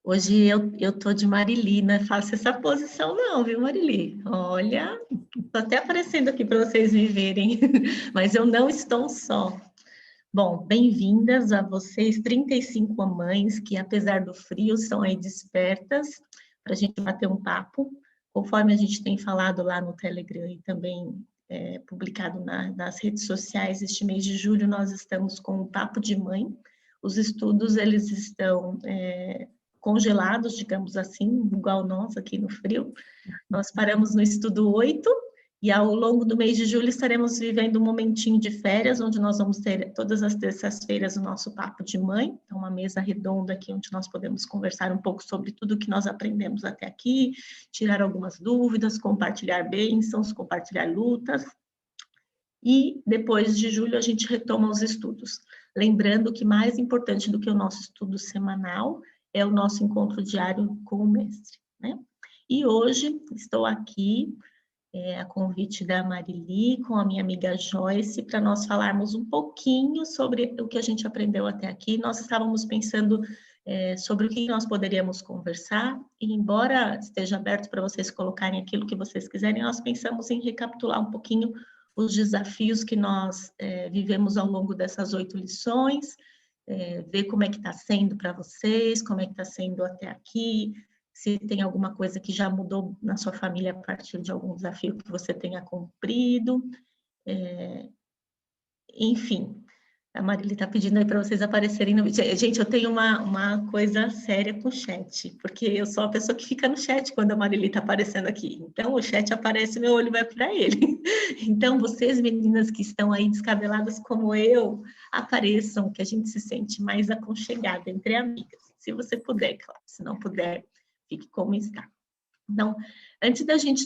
Hoje eu tô de Marili, não é fácil essa posição não, viu, Marili? Olha, tô até aparecendo aqui para vocês me verem, mas eu não estou só. Bom, bem-vindas a vocês, 35 mamães que, apesar do frio, são aí despertas para a gente bater um papo. Conforme a gente tem falado lá no Telegram e também publicado nas redes sociais, este mês de julho nós estamos com o Papo de Mãe. Os estudos, eles estão congelados, digamos assim, igual nós aqui no frio. Nós paramos no estudo 8 e ao longo do mês de julho estaremos vivendo um momentinho de férias, onde nós vamos ter todas as terças-feiras o nosso papo de mãe, então uma mesa redonda aqui onde nós podemos conversar um pouco sobre tudo que nós aprendemos até aqui, tirar algumas dúvidas, compartilhar bênçãos, compartilhar lutas. E depois de julho a gente retoma os estudos. Lembrando que mais importante do que o nosso estudo semanal é o nosso encontro diário com o mestre, né? E hoje estou aqui a convite da Marili, com a minha amiga Joyce, para nós falarmos um pouquinho sobre o que a gente aprendeu até aqui. Nós estávamos pensando sobre o que nós poderíamos conversar, e embora esteja aberto para vocês colocarem aquilo que vocês quiserem, nós pensamos em recapitular um pouquinho os desafios que nós vivemos ao longo dessas 8 lições, ver como é que está sendo para vocês, como é que está sendo até aqui, se tem alguma coisa que já mudou na sua família a partir de algum desafio que você tenha cumprido. Enfim, a Marília está pedindo aí para vocês aparecerem no vídeo. Gente, eu tenho uma coisa séria com o chat, porque eu sou a pessoa que fica no chat quando a Marília está aparecendo aqui. Então, o chat aparece, meu olho vai para ele. Então, vocês, meninas que estão aí descabeladas como eu, apareçam, que a gente se sente mais aconchegada entre amigas. Se você puder, claro. Se não puder, fique como está. Então,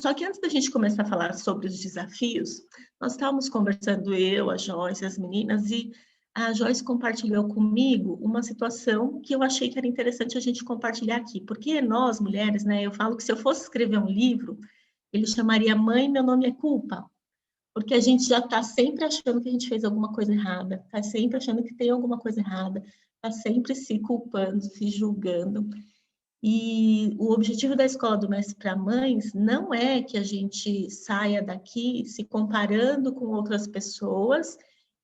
só que antes da gente começar a falar sobre os desafios, nós estávamos conversando, eu, a Joyce, as meninas, e a Joyce compartilhou comigo uma situação que eu achei que era interessante a gente compartilhar aqui, porque nós, mulheres, né, eu falo que se eu fosse escrever um livro, ele chamaria Mãe, Meu Nome é Culpa, porque a gente já está sempre achando que a gente fez alguma coisa errada, está sempre achando que tem alguma coisa errada, está sempre se culpando, se julgando. E o objetivo da Escola do Mestre para Mães não é que a gente saia daqui se comparando com outras pessoas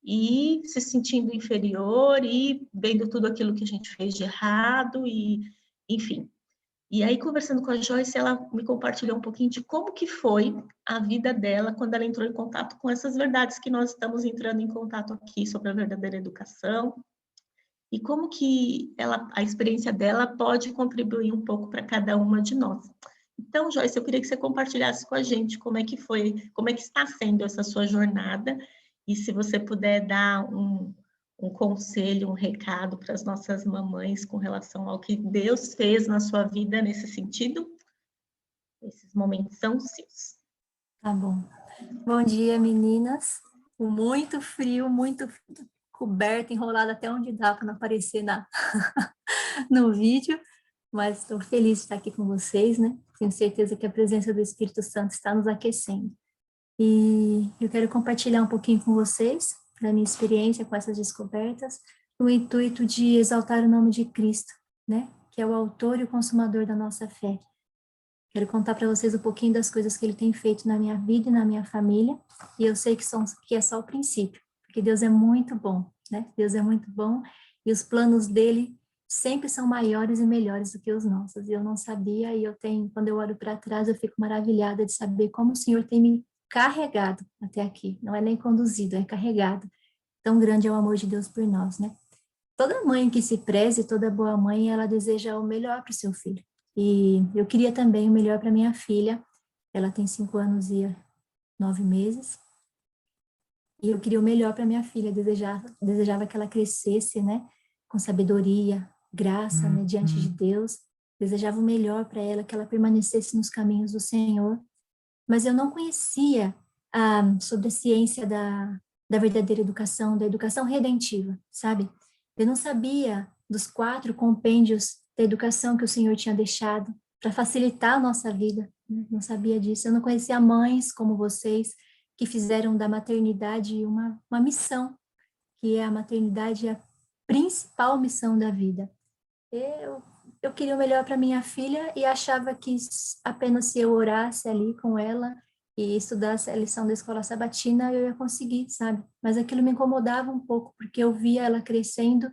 e se sentindo inferior e vendo tudo aquilo que a gente fez de errado e, enfim. E aí, conversando com a Joyce, ela me compartilhou um pouquinho de como que foi a vida dela quando ela entrou em contato com essas verdades que nós estamos entrando em contato aqui sobre a verdadeira educação, e como que a experiência dela pode contribuir um pouco para cada uma de nós. Então, Joyce, eu queria que você compartilhasse com a gente como é que foi, como é que está sendo essa sua jornada, e se você puder dar um conselho, um recado para as nossas mamães com relação ao que Deus fez na sua vida nesse sentido, esses momentos são seus. Tá bom. Bom dia, meninas. Com muito frio, muito coberta, enrolada até onde dá para não aparecer no vídeo, mas estou feliz de estar aqui com vocês, né? Tenho certeza que a presença do Espírito Santo está nos aquecendo. E eu quero compartilhar um pouquinho com vocês da minha experiência com essas descobertas, no intuito de exaltar o nome de Cristo, né? Que é o autor e o consumador da nossa fé. Quero contar para vocês um pouquinho das coisas que ele tem feito na minha vida e na minha família, e eu sei que é só o princípio, porque Deus é muito bom, né? Deus é muito bom, e os planos dele sempre são maiores e melhores do que os nossos, e eu não sabia, e quando eu olho para trás, eu fico maravilhada de saber como o Senhor tem me carregado até aqui, não é nem conduzido, é carregado. Tão grande é o amor de Deus por nós, né? Toda mãe que se preze, toda boa mãe, ela deseja o melhor para o seu filho. E eu queria também o melhor para minha filha. Ela tem 5 anos e 9 meses. E eu queria o melhor para minha filha. Desejava que ela crescesse, né? Com sabedoria, graça, né? Diante de Deus. Desejava o melhor para ela, que ela permanecesse nos caminhos do Senhor. Mas eu não conhecia sobre a ciência da verdadeira educação, da educação redentiva, sabe? Eu não sabia dos 4 compêndios da educação que o Senhor tinha deixado para facilitar a nossa vida, né? Não sabia disso. Eu não conhecia mães como vocês que fizeram da maternidade uma missão, que é a maternidade a principal missão da vida. Eu eu queria o melhor para minha filha e achava que apenas se eu orasse ali com ela e estudasse a lição da escola sabatina, eu ia conseguir, sabe? Mas aquilo me incomodava um pouco, porque eu via ela crescendo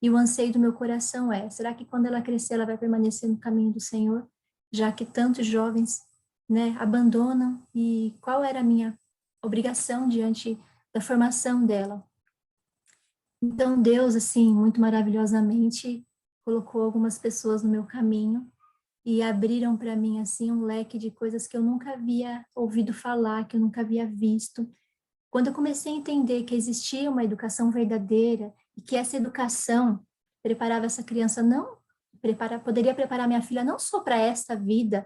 e o anseio do meu coração é, será que quando ela crescer ela vai permanecer no caminho do Senhor? Já que tantos jovens, né, abandonam, e qual era a minha obrigação diante da formação dela? Então, Deus, assim, muito maravilhosamente, colocou algumas pessoas no meu caminho e abriram para mim, assim, um leque de coisas que eu nunca havia ouvido falar, que eu nunca havia visto. Quando eu comecei a entender que existia uma educação verdadeira e que essa educação preparava essa criança, poderia preparar minha filha não só para esta vida,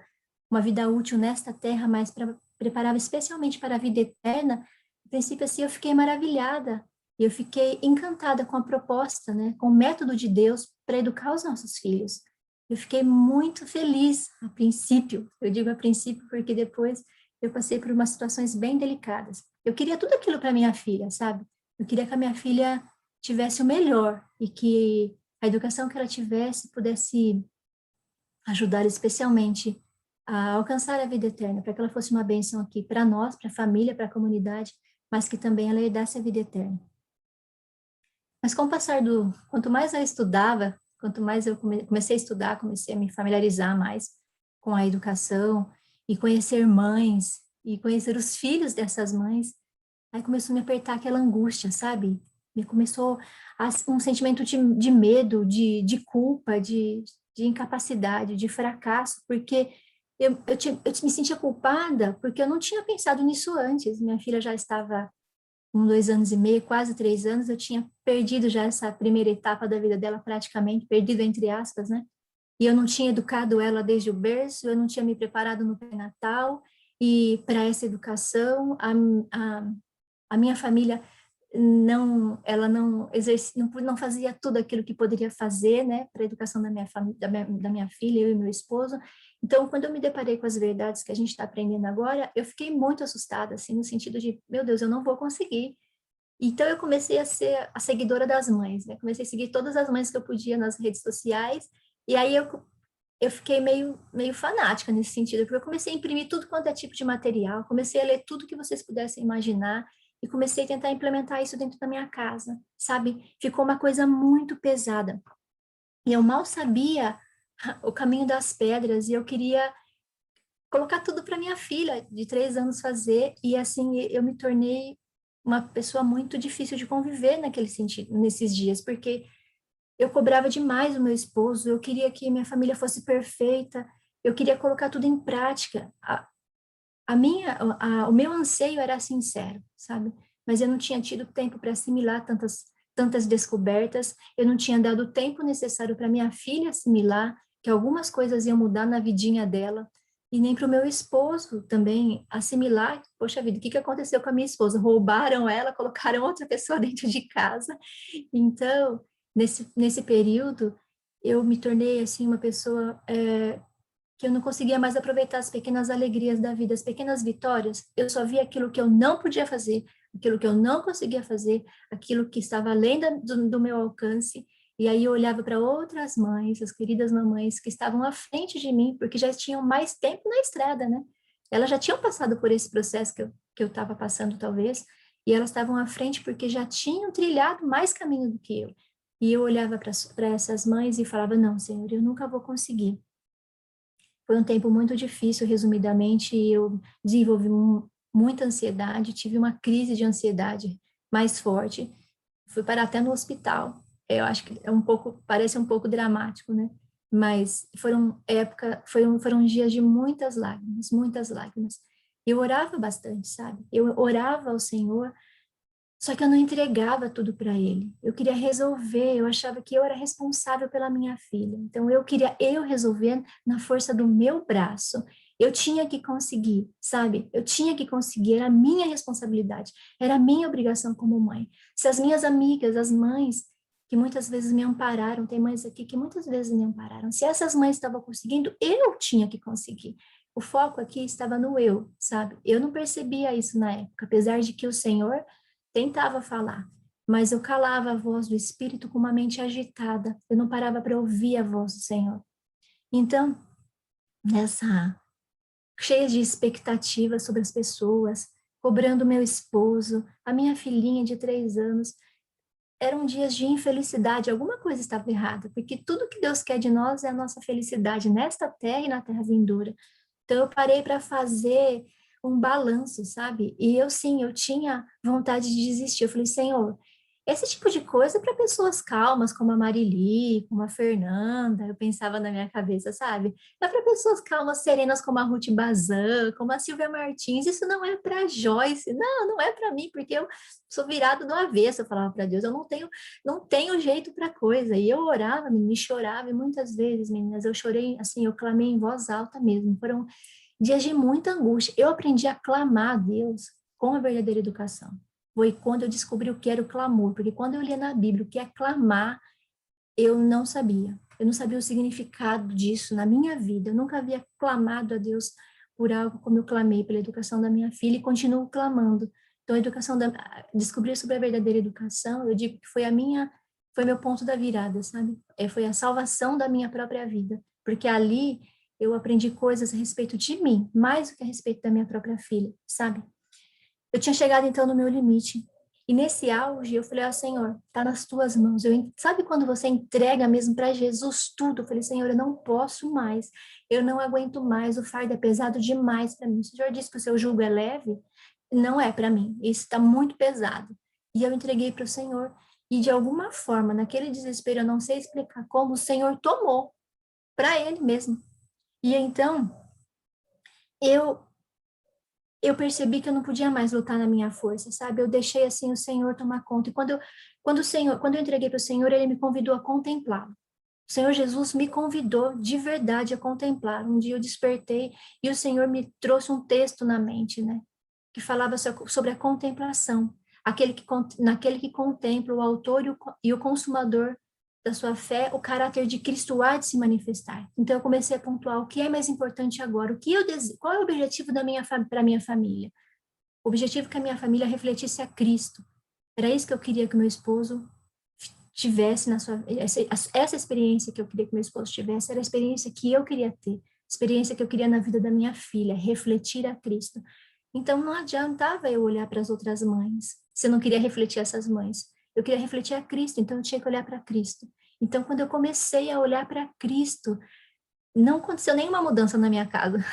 uma vida útil nesta terra, mas preparava especialmente para a vida eterna. No princípio, assim, eu fiquei maravilhada. E eu fiquei encantada com a proposta, né, com o método de Deus para educar os nossos filhos. Eu fiquei muito feliz a princípio. Eu digo a princípio porque depois eu passei por umas situações bem delicadas. Eu queria tudo aquilo para minha filha, sabe? Eu queria que a minha filha tivesse o melhor e que a educação que ela tivesse pudesse ajudar especialmente a alcançar a vida eterna, para que ela fosse uma bênção aqui para nós, para a família, para a comunidade, mas que também ela herdasse a vida eterna. Mas com o passar quanto mais eu estudava, quanto mais eu comecei a estudar, comecei a me familiarizar mais com a educação e conhecer mães e conhecer os filhos dessas mães, aí começou a me apertar aquela angústia, sabe? Me começou um sentimento de medo, de culpa, de incapacidade, de fracasso, porque eu me sentia culpada porque eu não tinha pensado nisso antes. Minha filha já estava com 2 anos e meio, quase 3 anos, eu tinha perdido já essa primeira etapa da vida dela praticamente, perdido entre aspas, né? E eu não tinha educado ela desde o berço, eu não tinha me preparado no pré-natal, e para essa educação, a minha família ela não exercia, não fazia tudo aquilo que poderia fazer, né, para a educação da minha família, da minha filha, eu e meu esposo. Então, quando eu me deparei com as verdades que a gente está aprendendo agora, eu fiquei muito assustada, assim, no sentido de, meu Deus, eu não vou conseguir. Então, eu comecei a ser a seguidora das mães, né? Comecei a seguir todas as mães que eu podia nas redes sociais, e aí eu fiquei meio fanática nesse sentido, porque eu comecei a imprimir tudo quanto é tipo de material, comecei a ler tudo que vocês pudessem imaginar, e comecei a tentar implementar isso dentro da minha casa, sabe? Ficou uma coisa muito pesada. E eu mal sabia o caminho das pedras, e eu queria colocar tudo para minha filha de 3 anos fazer, e assim eu me tornei uma pessoa muito difícil de conviver naquele sentido, nesses dias, porque eu cobrava demais o meu esposo, eu queria que minha família fosse perfeita, eu queria colocar tudo em prática. O meu anseio era sincero, sabe? Mas eu não tinha tido tempo para assimilar tantas descobertas, eu não tinha dado o tempo necessário para minha filha assimilar que algumas coisas iam mudar na vidinha dela, e nem para o meu esposo também assimilar, poxa vida, o que aconteceu com a minha esposa? Roubaram ela, colocaram outra pessoa dentro de casa. Então, nesse período, eu me tornei, assim, uma pessoa que eu não conseguia mais aproveitar as pequenas alegrias da vida, as pequenas vitórias. Eu só via aquilo que eu não podia fazer, aquilo que eu não conseguia fazer, aquilo que estava além do meu alcance. E aí eu olhava para outras mães, as queridas mamães que estavam à frente de mim, porque já tinham mais tempo na estrada, né? Elas já tinham passado por esse processo que eu estava passando, talvez, e elas estavam à frente porque já tinham trilhado mais caminho do que eu. E eu olhava para essas mães e falava, não, Senhor, eu nunca vou conseguir. Foi um tempo muito difícil, resumidamente, eu desenvolvi muita ansiedade, tive uma crise de ansiedade mais forte, fui parar até no hospital. Eu acho que parece um pouco dramático, né? Mas foram dias de muitas lágrimas, muitas lágrimas. Eu orava bastante, sabe? Eu orava ao Senhor, só que eu não entregava tudo para ele. Eu queria resolver, eu achava que eu era responsável pela minha filha. Então eu queria resolver na força do meu braço. Eu tinha que conseguir, sabe? Eu tinha que conseguir, era a minha responsabilidade, era a minha obrigação como mãe. Se as minhas amigas, as mães que muitas vezes me ampararam, tem mães aqui que muitas vezes me ampararam. Se essas mães estavam conseguindo, eu tinha que conseguir. O foco aqui estava no eu, sabe? Eu não percebia isso na época, apesar de que o Senhor tentava falar, mas eu calava a voz do Espírito com uma mente agitada. Eu não parava para ouvir a voz do Senhor. Então, nessa cheia de expectativas sobre as pessoas, cobrando meu esposo, a minha filhinha de 3 anos, eram dias de infelicidade, alguma coisa estava errada, porque tudo que Deus quer de nós é a nossa felicidade nesta terra e na terra vindoura. Então eu parei para fazer um balanço, sabe? E eu sim, eu tinha vontade de desistir. Eu falei, Senhor, esse tipo de coisa é para pessoas calmas, como a Marili, como a Fernanda, eu pensava na minha cabeça, sabe? É para pessoas calmas, serenas, como a Ruth Bazan, como a Silvia Martins. Isso não é para Joyce, não é para mim, porque eu sou virado do avesso. Eu falava para Deus, eu não tenho jeito para coisa. E eu orava, me chorava, e muitas vezes, meninas, eu chorei, assim, eu clamei em voz alta mesmo. Foram dias de muita angústia. Eu aprendi a clamar a Deus com a verdadeira educação. Foi quando eu descobri o que era o clamor, porque quando eu lia na Bíblia o que é clamar, eu não sabia. Eu não sabia o significado disso na minha vida. Eu nunca havia clamado a Deus por algo como eu clamei pela educação da minha filha e continuo clamando. Então, descobrir sobre a verdadeira educação, eu digo que foi meu ponto da virada, sabe? Foi a salvação da minha própria vida, porque ali eu aprendi coisas a respeito de mim, mais do que a respeito da minha própria filha, sabe? Eu tinha chegado então no meu limite. E nesse auge eu falei, Senhor, tá nas tuas mãos. Sabe quando você entrega mesmo para Jesus tudo? Eu falei, Senhor, eu não posso mais. Eu não aguento mais. O fardo é pesado demais para mim. O Senhor disse que o seu jugo é leve. Não é para mim. Isso está muito pesado. E eu entreguei para o Senhor. E de alguma forma, naquele desespero, eu não sei explicar como, o Senhor tomou para ele mesmo. E então, eu eu percebi que eu não podia mais lutar na minha força, sabe? Eu deixei assim o Senhor tomar conta. E quando eu entreguei para o Senhor, ele me convidou a contemplá-lo. O Senhor Jesus me convidou de verdade a contemplar. Um dia eu despertei e o Senhor me trouxe um texto na mente, né? Que falava sobre a contemplação. Naquele que contempla o autor e o consumador da sua fé, o caráter de Cristo há de se manifestar. Então eu comecei a pontuar o que é mais importante agora, qual é o objetivo para a minha família? O objetivo é que a minha família refletisse a Cristo. Era isso que eu queria que o meu esposo tivesse essa experiência que eu queria que meu esposo tivesse, era a experiência que eu queria ter, experiência que eu queria na vida da minha filha, refletir a Cristo. Então não adiantava eu olhar para as outras mães, se eu não queria refletir essas mães. Eu queria refletir a Cristo, então eu tinha que olhar para Cristo. Então quando eu comecei a olhar para Cristo, não aconteceu nenhuma mudança na minha casa.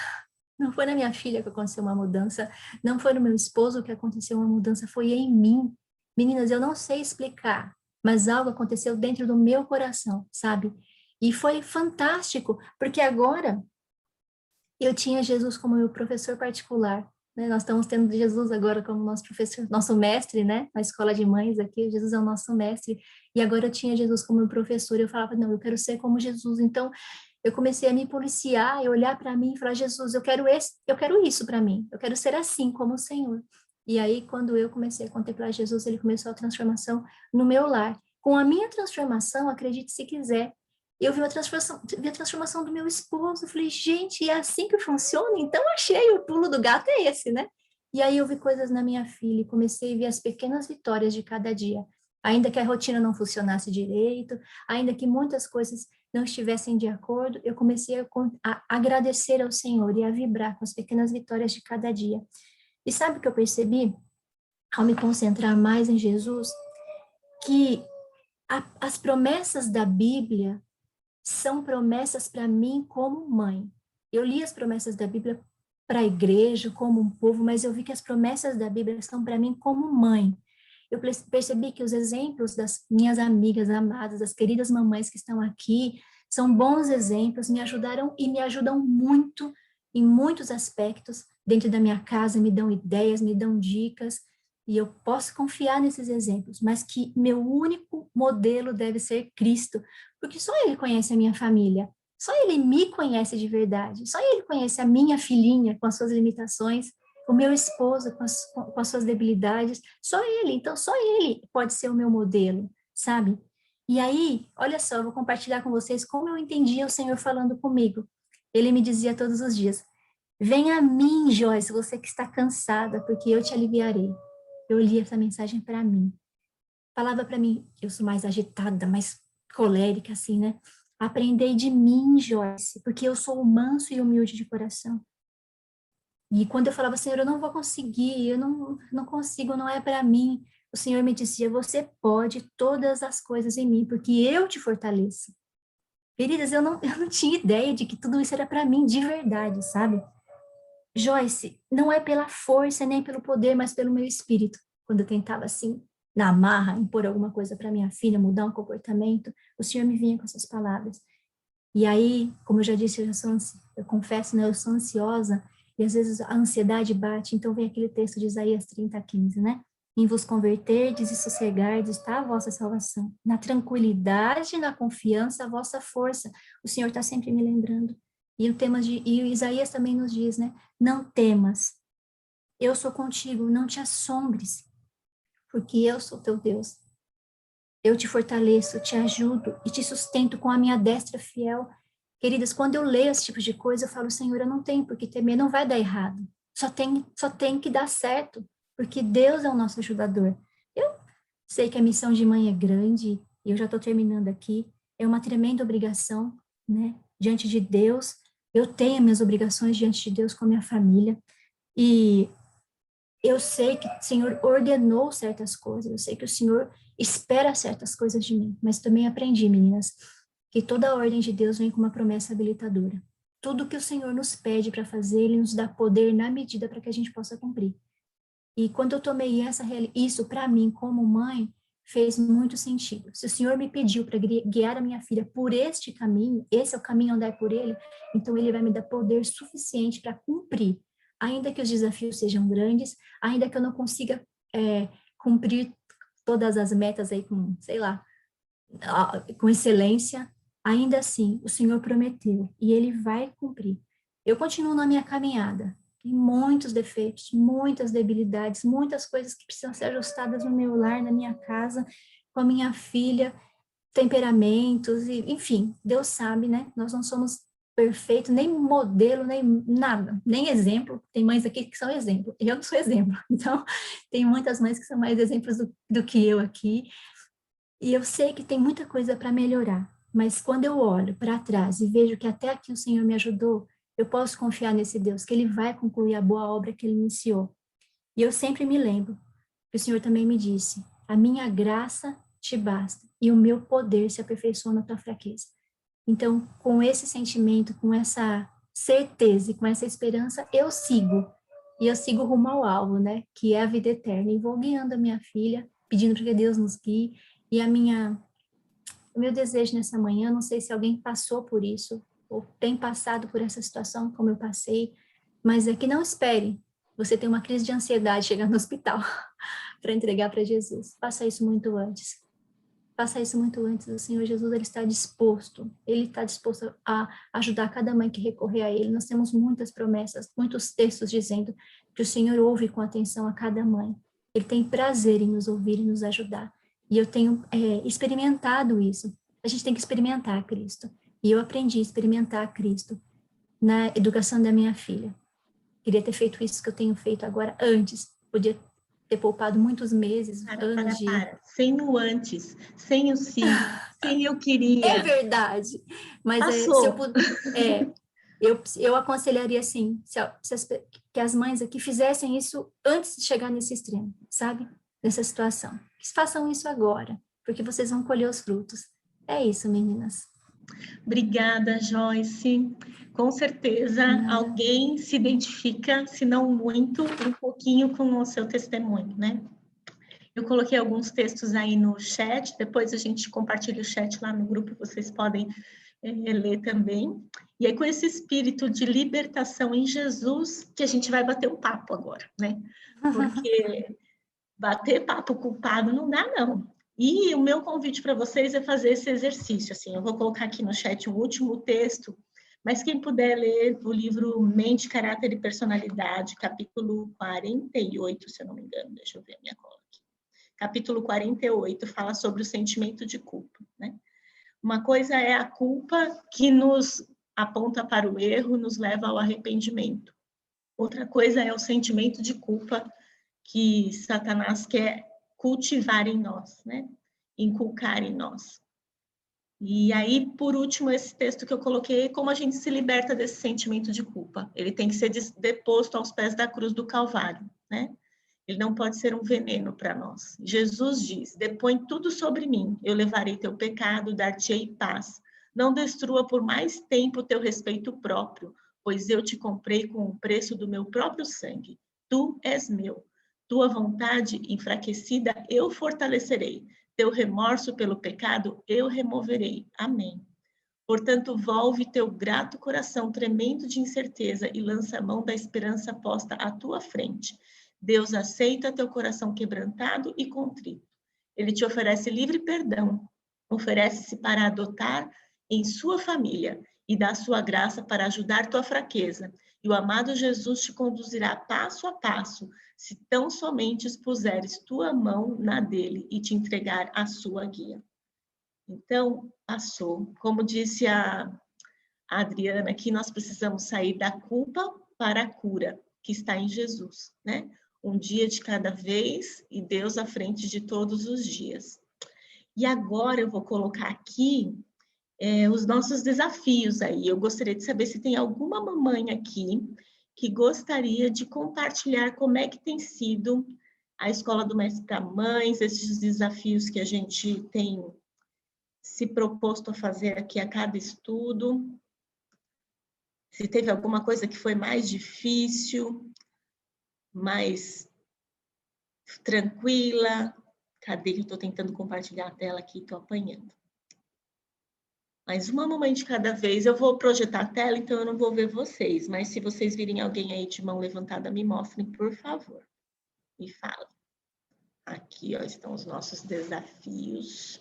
Não foi na minha filha que aconteceu uma mudança, não foi no meu esposo que aconteceu uma mudança, foi em mim. Meninas, eu não sei explicar, mas algo aconteceu dentro do meu coração, sabe? E foi fantástico, porque agora eu tinha Jesus como meu professor particular, né? Nós estamos tendo Jesus agora como nosso professor, nosso mestre, né? Na escola de mães aqui, Jesus é o nosso mestre. E agora eu tinha Jesus como meu professor, e eu falava, não, eu quero ser como Jesus. Então, eu comecei a me policiar e olhar para mim e falar, Jesus, eu quero isso para mim. Eu quero ser assim como o Senhor. E aí, quando eu comecei a contemplar Jesus, ele começou a transformação no meu lar. Com a minha transformação, acredite se quiser, eu vi a transformação do meu esposo. Eu falei, gente, é assim que funciona? Então achei, o pulo do gato é esse, né? E aí eu vi coisas na minha filha e comecei a ver as pequenas vitórias de cada dia. Ainda que a rotina não funcionasse direito, ainda que muitas coisas não estivessem de acordo, eu comecei a agradecer ao Senhor e a vibrar com as pequenas vitórias de cada dia. E sabe o que eu percebi? Ao me concentrar mais em Jesus, que as promessas da Bíblia são promessas para mim como mãe. Eu li as promessas da Bíblia para a igreja, como um povo, mas eu vi que as promessas da Bíblia são para mim como mãe. Eu percebi que os exemplos das minhas amigas amadas, das queridas mamães que estão aqui, são bons exemplos, me ajudaram e me ajudam muito em muitos aspectos dentro da minha casa, me dão ideias, me dão dicas, e eu posso confiar nesses exemplos, mas que meu único modelo deve ser Cristo, porque só Ele conhece a minha família, só Ele me conhece de verdade, só Ele conhece a minha filhinha com as suas limitações, o meu esposo com as suas debilidades, só Ele, então só Ele pode ser o meu modelo, sabe? E aí, olha só, eu vou compartilhar com vocês como eu entendia o Senhor falando comigo. Ele me dizia todos os dias, venha a mim, Joyce, você que está cansada, porque eu te aliviarei. Eu li essa mensagem para mim. Falava para mim, eu sou mais agitada, mais colérica, assim, né? Aprendei de mim, Joyce, porque eu sou manso e humilde de coração. E quando eu falava, Senhor, eu não vou conseguir, eu não consigo, não é para mim, o Senhor me dizia, você pode todas as coisas em mim, porque eu te fortaleço. Queridas, eu não tinha ideia de que tudo isso era para mim, de verdade, sabe? Joyce, não é pela força nem pelo poder, mas pelo meu espírito. Quando eu tentava, assim, na marra, impor alguma coisa para minha filha, mudar um comportamento, o Senhor me vinha com essas palavras. E aí, como eu já disse, eu confesso, né, eu sou ansiosa, e às vezes a ansiedade bate, então vem aquele texto de Isaías 30:15, né? Em vos converterdes e sossegardes está a vossa salvação. Na tranquilidade, na confiança, a vossa força. O Senhor está sempre me lembrando. E o Isaías também nos diz, né? Não temas, eu sou contigo, não te assombres, porque eu sou teu Deus. Eu te fortaleço, te ajudo e te sustento com a minha destra fiel. Queridas, quando eu leio esse tipo de coisa, eu falo, Senhor, eu não tenho por que temer, não vai dar errado. Só tem que dar certo, porque Deus é o nosso ajudador. Eu sei que a missão de mãe é grande, e eu já estou terminando aqui, é uma tremenda obrigação, né, diante de Deus. Eu tenho minhas obrigações diante de Deus com a minha família, e eu sei que o Senhor ordenou certas coisas, eu sei que o Senhor espera certas coisas de mim, mas também aprendi, meninas, que toda a ordem de Deus vem com uma promessa habilitadora. Tudo que o Senhor nos pede para fazer, Ele nos dá poder na medida para que a gente possa cumprir. E quando eu tomei isso para mim, como mãe, fez muito sentido. Se o Senhor me pediu para guiar a minha filha por este caminho, esse é o caminho andar por ele, então Ele vai me dar poder suficiente para cumprir, ainda que os desafios sejam grandes, ainda que eu não consiga cumprir todas as metas aí com, sei lá, com excelência, ainda assim, o Senhor prometeu e Ele vai cumprir. Eu continuo na minha caminhada, tem muitos defeitos, muitas debilidades, muitas coisas que precisam ser ajustadas no meu lar, na minha casa, com a minha filha, temperamentos, e, enfim, Deus sabe, né? Nós não somos perfeitos, nem modelo, nem nada, nem exemplo. Tem mães aqui que são exemplo, eu não sou exemplo. Então, tem muitas mães que são mais exemplos do que eu aqui. E eu sei que tem muita coisa para melhorar, mas quando eu olho para trás e vejo que até aqui o Senhor me ajudou, eu posso confiar nesse Deus, que Ele vai concluir a boa obra que Ele iniciou. E eu sempre me lembro que o Senhor também me disse, a minha graça te basta e o meu poder se aperfeiçoa na tua fraqueza. Então, com esse sentimento, com essa certeza e com essa esperança, eu sigo. E eu sigo rumo ao alvo, né? Que é a vida eterna. E vou guiando a minha filha, pedindo para que Deus nos guie. E o meu desejo nessa manhã, não sei se alguém passou por isso, ou tem passado por essa situação como eu passei, mas é que não espere você ter uma crise de ansiedade chegando no hospital para entregar para Jesus. Faça isso muito antes. Faça isso muito antes. O Senhor Jesus, Ele está disposto a ajudar cada mãe que recorrer a Ele. Nós temos muitas promessas, muitos textos dizendo que o Senhor ouve com atenção a cada mãe. Ele tem prazer em nos ouvir e nos ajudar. E eu tenho experimentado isso. A gente tem que experimentar Cristo. E eu aprendi a experimentar Cristo na educação da minha filha. Queria ter feito isso que eu tenho feito agora antes. Podia ter poupado muitos meses, anos de... Sem o antes, sem o sim, sem eu queria. É verdade. Mas se eu puder... eu aconselharia, assim, que as mães aqui fizessem isso antes de chegar nesse extremo, sabe? Nessa situação. Que façam isso agora, porque vocês vão colher os frutos. É isso, meninas. Obrigada, Joyce. Com certeza alguém se identifica, se não muito, um pouquinho com o seu testemunho, né? Eu coloquei alguns textos aí no chat, depois a gente compartilha o chat lá no grupo, vocês podem ler também. E aí, com esse espírito de libertação em Jesus, que a gente vai bater um papo agora, né? Porque bater papo culpado não dá, não. E o meu convite para vocês é fazer esse exercício, assim, eu vou colocar aqui no chat um último texto, mas quem puder ler o livro Mente, Caráter e Personalidade, capítulo 48, se eu não me engano, deixa eu ver a minha cola aqui. Capítulo 48 fala sobre o sentimento de culpa, né? Uma coisa é a culpa que nos aponta para o erro, nos leva ao arrependimento. Outra coisa é o sentimento de culpa que Satanás quer cultivar em nós, né? Inculcar em nós. E aí, por último, esse texto que eu coloquei, como a gente se liberta desse sentimento de culpa. Ele tem que ser deposto aos pés da cruz do Calvário, né? Ele não pode ser um veneno para nós. Jesus diz: depõe tudo sobre mim, eu levarei teu pecado, dar-te-ei paz. Não destrua por mais tempo teu respeito próprio, pois eu te comprei com o preço do meu próprio sangue. Tu és meu. Tua vontade enfraquecida eu fortalecerei. Teu remorso pelo pecado eu removerei. Amém. Portanto, volve teu grato coração tremendo de incerteza e lança a mão da esperança posta à tua frente. Deus aceita teu coração quebrantado e contrito. Ele te oferece livre perdão, oferece-se para adotar em sua família e dá sua graça para ajudar tua fraqueza. E o amado Jesus te conduzirá passo a passo, se tão somente expuseres tua mão na dele e te entregar a sua guia. Então, passou. Como disse a Adriana, aqui nós precisamos sair da culpa para a cura, que está em Jesus, né? Um dia de cada vez e Deus à frente de todos os dias. E agora eu vou colocar aqui os nossos desafios aí. Eu gostaria de saber se tem alguma mamãe aqui que gostaria de compartilhar como é que tem sido a Escola do Mestre para Mães, esses desafios que a gente tem se proposto a fazer aqui a cada estudo. Se teve alguma coisa que foi mais difícil, mais tranquila. Cadê que eu estou tentando compartilhar a tela aqui, estou apanhando. Mas uma mamãe de cada vez. Eu vou projetar a tela, então eu não vou ver vocês. Mas se vocês virem alguém aí de mão levantada, me mostrem, por favor. Me falem. Aqui, ó, estão os nossos desafios.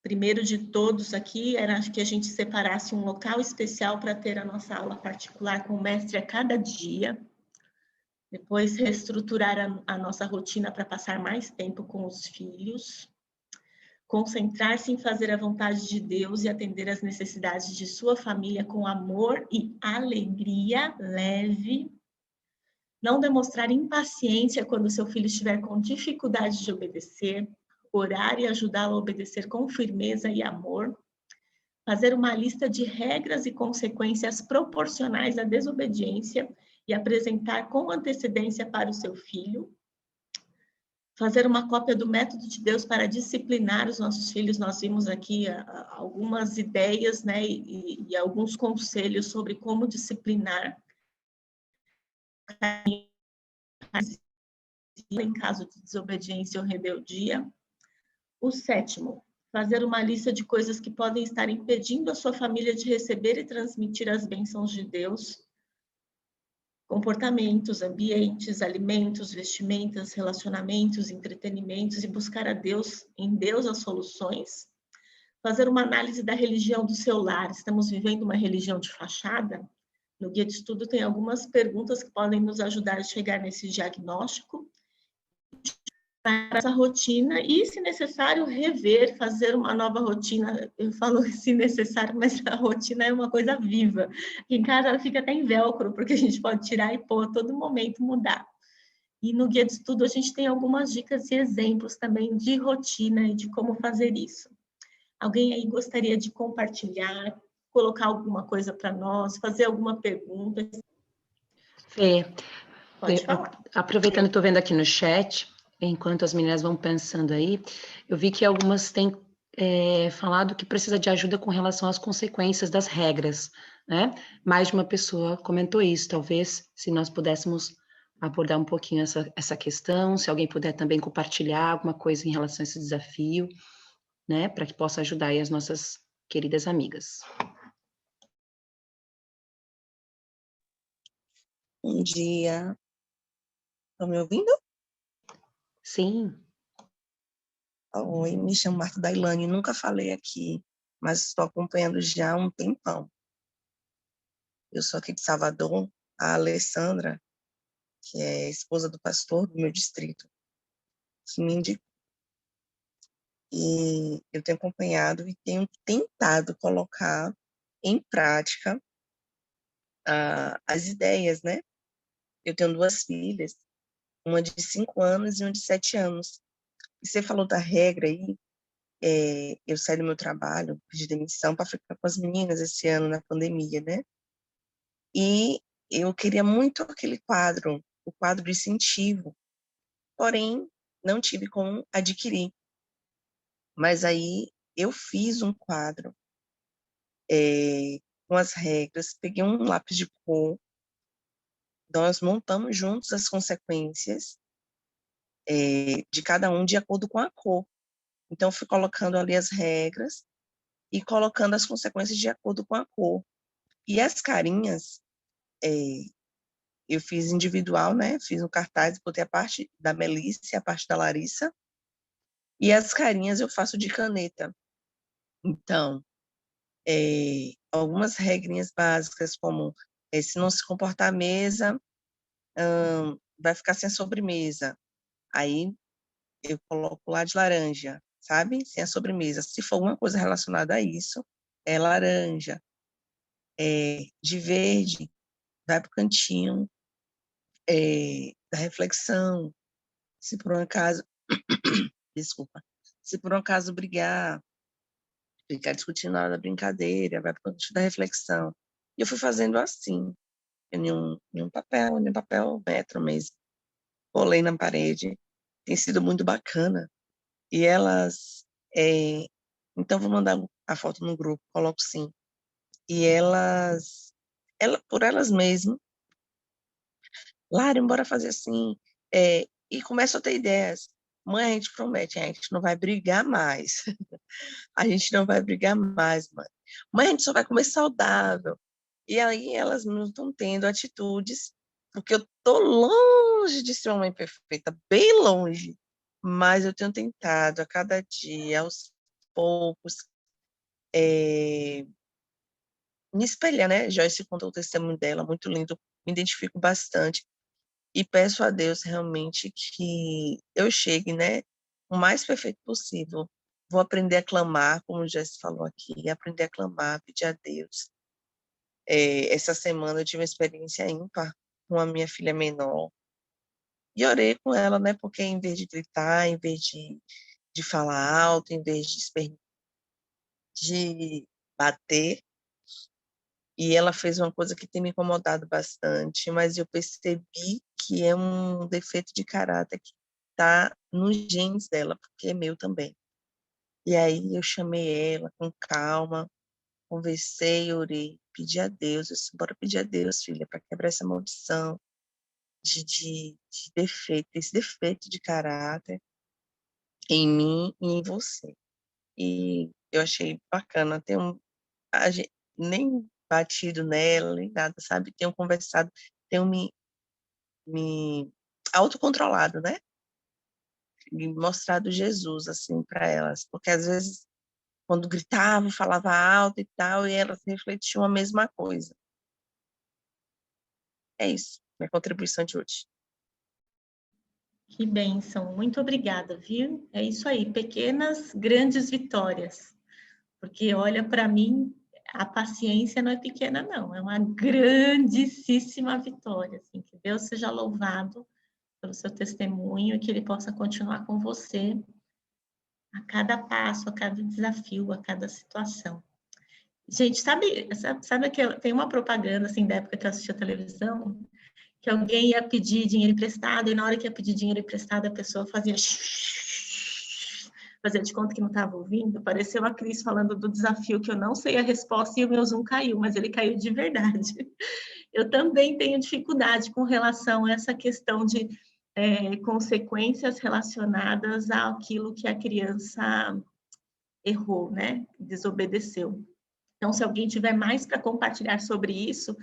Primeiro de todos aqui era que a gente separasse um local especial para ter a nossa aula particular com o mestre a cada dia. Depois, reestruturar a nossa rotina para passar mais tempo com os filhos. Concentrar-se em fazer a vontade de Deus e atender às necessidades de sua família com amor e alegria leve. Não demonstrar impaciência quando seu filho estiver com dificuldade de obedecer. Orar e ajudá-lo a obedecer com firmeza e amor. Fazer uma lista de regras e consequências proporcionais à desobediência e apresentar com antecedência para o seu filho. Fazer uma cópia do método de Deus para disciplinar os nossos filhos. Nós vimos aqui algumas ideias, né, e alguns conselhos sobre como disciplinar em caso de desobediência ou rebeldia. O sétimo, fazer uma lista de coisas que podem estar impedindo a sua família de receber e transmitir as bênçãos de Deus. Comportamentos, ambientes, alimentos, vestimentas, relacionamentos, entretenimentos e buscar em Deus as soluções. Fazer uma análise da religião do seu lar. Estamos vivendo uma religião de fachada? No guia de estudo tem algumas perguntas que podem nos ajudar a chegar nesse diagnóstico. Essa rotina e, se necessário, rever, fazer uma nova rotina. Eu falo se necessário, mas a rotina é uma coisa viva. Aqui em casa ela fica até em velcro, porque a gente pode tirar e pôr a todo momento, mudar. E no guia de estudo a gente tem algumas dicas e exemplos também de rotina e de como fazer isso. Alguém aí gostaria de compartilhar, colocar alguma coisa para nós, fazer alguma pergunta? Fê, pode falar. Aproveitando, estou vendo aqui no chat, enquanto as meninas vão pensando aí, eu vi que algumas têm falado que precisa de ajuda com relação às consequências das regras, né? Mais de uma pessoa comentou isso, talvez, se nós pudéssemos abordar um pouquinho essa questão, se alguém puder também compartilhar alguma coisa em relação a esse desafio, né? Para que possa ajudar aí as nossas queridas amigas. Bom dia. Estão me ouvindo? Sim. Oi, me chamo Marta Dailane, nunca falei aqui, mas estou acompanhando já há um tempão. Eu sou aqui de Salvador, a Alessandra, que é esposa do pastor do meu distrito, que me indicou. E eu tenho acompanhado e tenho tentado colocar em prática as ideias, né? Eu tenho 2 filhas, uma de 5 anos e uma de 7 anos. E você falou da regra aí, eu saí do meu trabalho, pedi demissão para ficar com as meninas esse ano na pandemia, né? E eu queria muito aquele quadro, o quadro de incentivo, porém não tive como adquirir. Mas aí eu fiz um quadro com as regras, peguei um lápis de cor, nós montamos juntos as consequências de cada um de acordo com a cor. Então, fui colocando ali as regras e colocando as consequências de acordo com a cor. E as carinhas, eu fiz individual, né? Fiz um cartaz, botei a parte da Melissa e a parte da Larissa. E as carinhas eu faço de caneta. Então, algumas regrinhas básicas, como se não se comportar à mesa, vai ficar sem a sobremesa. Aí eu coloco lá de laranja, sabe? Sem a sobremesa. Se for alguma coisa relacionada a isso, é laranja. De verde, vai para o cantinho da reflexão. Se por um acaso, desculpa, se por um acaso ficar discutindo na hora da brincadeira, vai para o cantinho da reflexão. E eu fui fazendo assim, em um papel metro mesmo. Colei na parede, tem sido muito bacana. E elas, então vou mandar a foto no grupo, coloco sim. E por elas mesmas, Lara, bora fazer assim, e começam a ter ideias. Mãe, a gente promete, a gente não vai brigar mais. A gente não vai brigar mais, mãe. Mãe, a gente só vai comer saudável. E aí elas não estão tendo atitudes, porque eu tô longe de ser uma mãe perfeita, bem longe. Mas eu tenho tentado a cada dia, aos poucos, me espelhar, né? Joyce contou o testemunho dela, muito lindo, me identifico bastante. E peço a Deus realmente que eu chegue, né, o mais perfeito possível. Vou aprender a clamar, como o Jess falou aqui, aprender a clamar, pedir a Deus. Essa semana eu tive uma experiência ímpar com a minha filha menor. E orei com ela, né, porque em vez de gritar, em vez de falar alto, em vez de bater, e ela fez uma coisa que tem me incomodado bastante, mas eu percebi que é um defeito de caráter que está nos genes dela, porque é meu também. E aí eu chamei ela com calma, conversei, orei, pedi a Deus, eu disse, bora pedir a Deus, filha, para quebrar essa maldição de defeito, esse defeito de caráter em mim e em você. E eu achei bacana, nem batido nela, nem nada, sabe? Tenho conversado, tenho me autocontrolado, né? E mostrado Jesus, assim, para elas. Porque, às vezes, quando gritava, falava alto e tal, e elas refletiam a mesma coisa. É isso, minha contribuição de hoje. Que bênção, muito obrigada, viu? É isso aí, pequenas, grandes vitórias. Porque, olha, para mim, a paciência não é pequena, não, é uma grandíssima vitória. Assim, que Deus seja louvado pelo seu testemunho e que Ele possa continuar com você a cada passo, a cada desafio, a cada situação. Gente, sabe que tem uma propaganda, assim, da época que eu assistia televisão, que alguém ia pedir dinheiro emprestado, e na hora que ia pedir dinheiro emprestado, a pessoa fazia de conta que não estava ouvindo. Pareceu a Cris falando do desafio, que eu não sei a resposta e o meu Zoom caiu, mas ele caiu de verdade. Eu também tenho dificuldade com relação a essa questão de consequências relacionadas àquilo que a criança errou, né? Desobedeceu. Então, se alguém tiver mais para compartilhar sobre isso,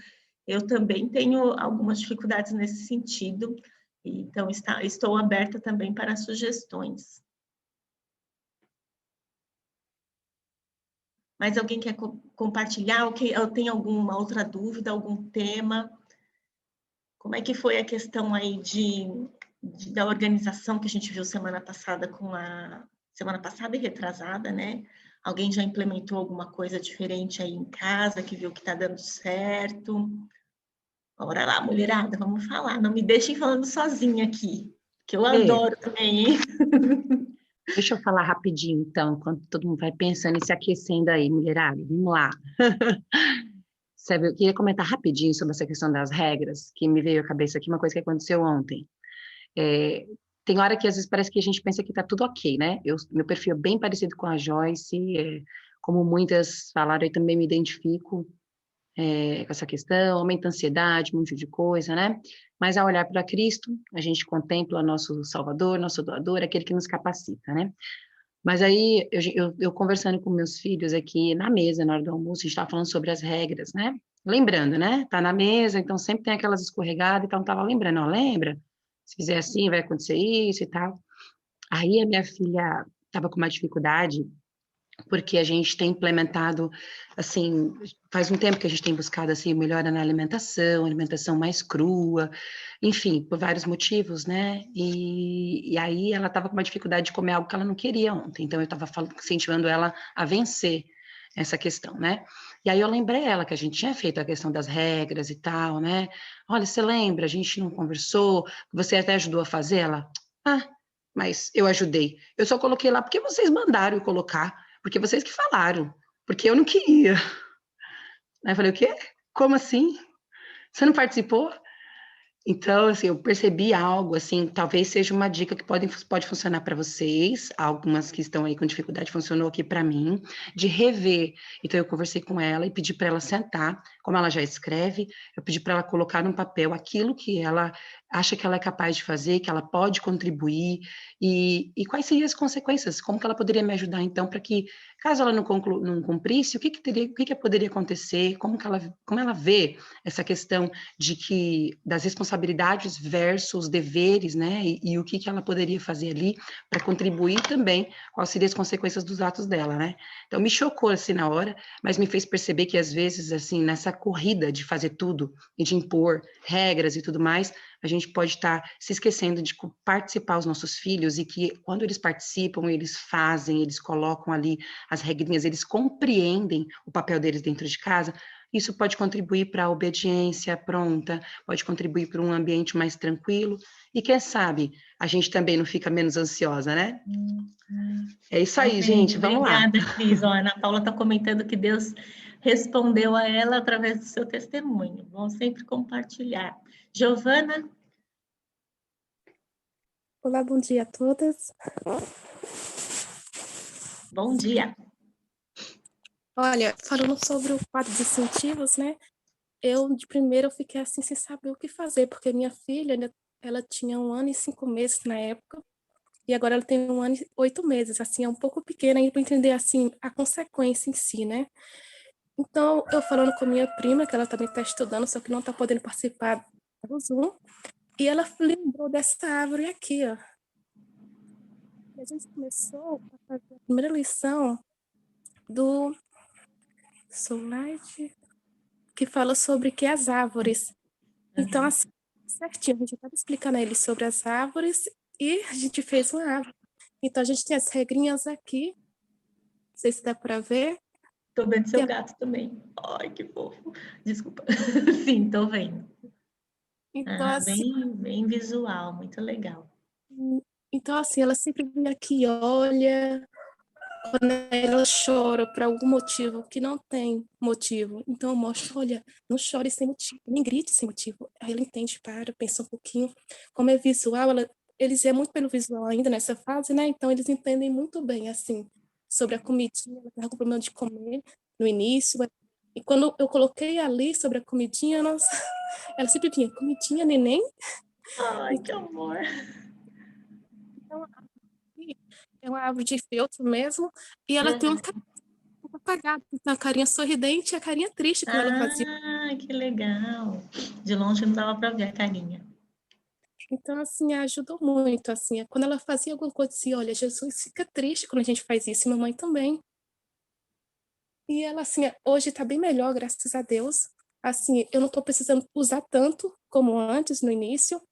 eu também tenho algumas dificuldades nesse sentido, então estou aberta também para sugestões. Mas alguém quer compartilhar? Ou tem alguma outra dúvida, algum tema? Como é que foi a questão aí da organização que a gente viu semana passada semana passada e retrasada, né? Alguém já implementou alguma coisa diferente aí em casa, que viu que está dando certo? Bora lá, mulherada, vamos falar. Não me deixem falando sozinha aqui, que eu adoro também, hein? Deixa eu falar rapidinho, então, enquanto todo mundo vai pensando e se aquecendo aí, mulherada. Vamos lá. Sabe, eu queria comentar rapidinho sobre essa questão das regras, que me veio à cabeça aqui uma coisa que aconteceu ontem. É, tem hora que às vezes parece que a gente pensa que tá tudo ok, né? Meu perfil é bem parecido com a Joyce, como muitas falaram, eu também me identifico com essa questão, aumenta a ansiedade, um monte de coisa, né? Mas ao olhar para Cristo, a gente contempla nosso Salvador, nosso doador, aquele que nos capacita, né? Mas aí, eu conversando com meus filhos aqui na mesa, na hora do almoço, a gente estava falando sobre as regras, né? Lembrando, né? Tá na mesa, então sempre tem aquelas escorregadas, então tava lembrando, ó, lembra? Se fizer assim, vai acontecer isso e tal. Aí a minha filha estava com uma dificuldade porque a gente tem implementado, assim, faz um tempo que a gente tem buscado, assim, melhora na alimentação, alimentação mais crua, enfim, por vários motivos, né? E aí ela estava com uma dificuldade de comer algo que ela não queria ontem, então eu estava incentivando ela a vencer essa questão, né? E aí eu lembrei ela que a gente tinha feito a questão das regras e tal, né? Olha, você lembra, a gente não conversou, você até ajudou a fazer? Ela, ah, mas eu ajudei. Eu só coloquei lá porque vocês mandaram eu colocar, porque vocês que falaram, porque eu não queria. Aí eu falei, o quê? Como assim? Você não participou? Então, assim, eu percebi algo, assim, talvez seja uma dica que pode funcionar para vocês, algumas que estão aí com dificuldade, funcionou aqui para mim, de rever. Então, eu conversei com ela e pedi para ela sentar, como ela já escreve, eu pedi para ela colocar num papel aquilo que ela acha que ela é capaz de fazer, que ela pode contribuir, e quais seriam as consequências, como que ela poderia me ajudar, então, para que, caso ela não cumprisse, o que poderia acontecer, como ela vê essa questão das responsabilidades versus deveres, né, e o que ela poderia fazer ali para contribuir também, quais seriam as consequências dos atos dela, né? Então, me chocou, assim, na hora, mas me fez perceber que, às vezes, assim, nessa corrida de fazer tudo e de impor regras e tudo mais, a gente pode estar se esquecendo de participar os nossos filhos e que, quando eles participam, eles fazem, eles colocam ali as regrinhas, eles compreendem o papel deles dentro de casa, isso pode contribuir para a obediência pronta, pode contribuir para um ambiente mais tranquilo, e quem sabe a gente também não fica menos ansiosa, né? É isso aí, Amém. gente, vamos lá. Obrigada, Cris. Ó, a Ana Paula está comentando que Deus respondeu a ela através do seu testemunho. Vamos sempre compartilhar. Giovana, Olá, bom dia a todas. bom dia. Olha, falando sobre o quadro de incentivos, né? De primeiro eu fiquei assim sem saber o que fazer, porque minha filha, né, ela tinha 1 ano e 5 meses na época, e agora ela tem 1 ano e 8 meses, assim, é um pouco pequena ainda para entender, assim, a consequência em si, né? Então, eu falando com minha prima, que ela também está estudando, só que não está podendo participar do Zoom, e ela lembrou dessa árvore aqui, ó. E a gente começou a fazer a primeira lição do Soullight, que fala sobre que as árvores. Então, assim, certinho, a gente estava explicando a ele sobre as árvores e a gente fez uma árvore. Então, a gente tem as regrinhas aqui, não sei se dá para ver. Estou vendo seu gato também. Ai, que fofo. Desculpa. Sim, estou vendo. Então, assim, Bem visual, muito legal. então, assim, ela sempre vem aqui, olha, quando ela chora por algum motivo que não tem motivo. Então, eu mostro, olha, não chore sem motivo, nem grite sem motivo. Aí ela entende, pensa um pouquinho. Como é visual, eles é muito pelo visual ainda nessa fase, né? Então, eles entendem muito bem, assim, sobre a comidinha. Ela estava com problema de comer no início. E quando eu coloquei ali sobre a comidinha, nossa, ela sempre vinha, comidinha, neném? Ai, que amor. Então, é uma árvore de feltro mesmo, e ela tem um apagado, então a carinha sorridente e a carinha triste quando ela fazia. Ah, que legal. De longe não dava para ver a carinha. Então, assim, ajudou muito, assim, quando ela fazia alguma coisa assim, olha, Jesus fica triste quando a gente faz isso, e mamãe também. E ela, assim, hoje tá bem melhor, graças a Deus. Assim, eu não tô precisando usar tanto como antes, no início.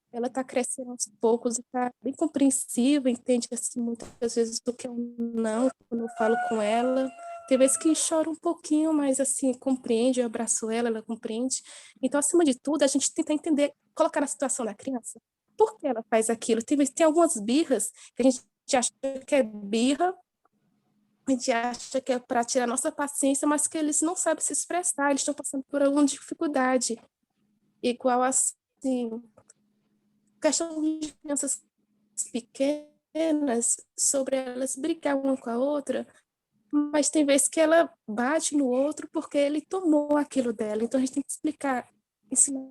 Ela tá crescendo aos poucos e tá bem compreensiva, entende, assim, muitas vezes do que eu não, quando eu falo com ela. Tem vezes que chora um pouquinho, mas, assim, compreende, eu abraço ela, ela compreende. Então, acima de tudo, a gente tenta entender, colocar na situação da criança. Por que ela faz aquilo? Tem algumas birras que a gente acha que é birra, a gente acha que é para tirar nossa paciência, mas que eles não sabem se expressar, eles estão passando por alguma dificuldade. Igual assim, questão de crianças pequenas, sobre elas brigar uma com a outra, mas tem vezes que ela bate no outro porque ele tomou aquilo dela. Então a gente tem que explicar, ensinar.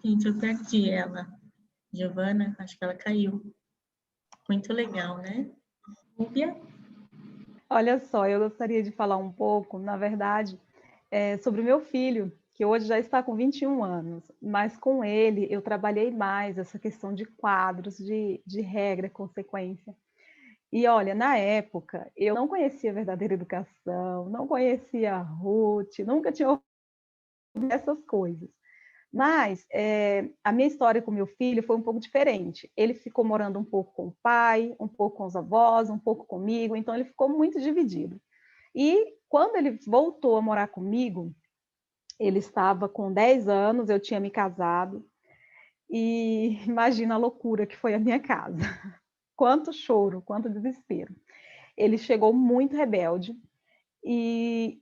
Gente, eu perdi ela. Giovana, acho que ela caiu. Muito legal, né? Rúbia? Olha só, eu gostaria de falar um pouco, na verdade, sobre o meu filho, que hoje já está com 21 anos, mas com ele eu trabalhei mais essa questão de quadros, de regra, consequência. E olha, na época, eu não conhecia a verdadeira educação, não conhecia a Ruth, nunca tinha ouvido essas coisas. Mas a minha história com meu filho foi um pouco diferente. Ele ficou morando um pouco com o pai, um pouco com os avós, um pouco comigo, então ele ficou muito dividido. E quando ele voltou a morar comigo, ele estava com 10 anos, eu tinha me casado, e imagina a loucura que foi a minha casa. Quanto choro, quanto desespero. Ele chegou muito rebelde, e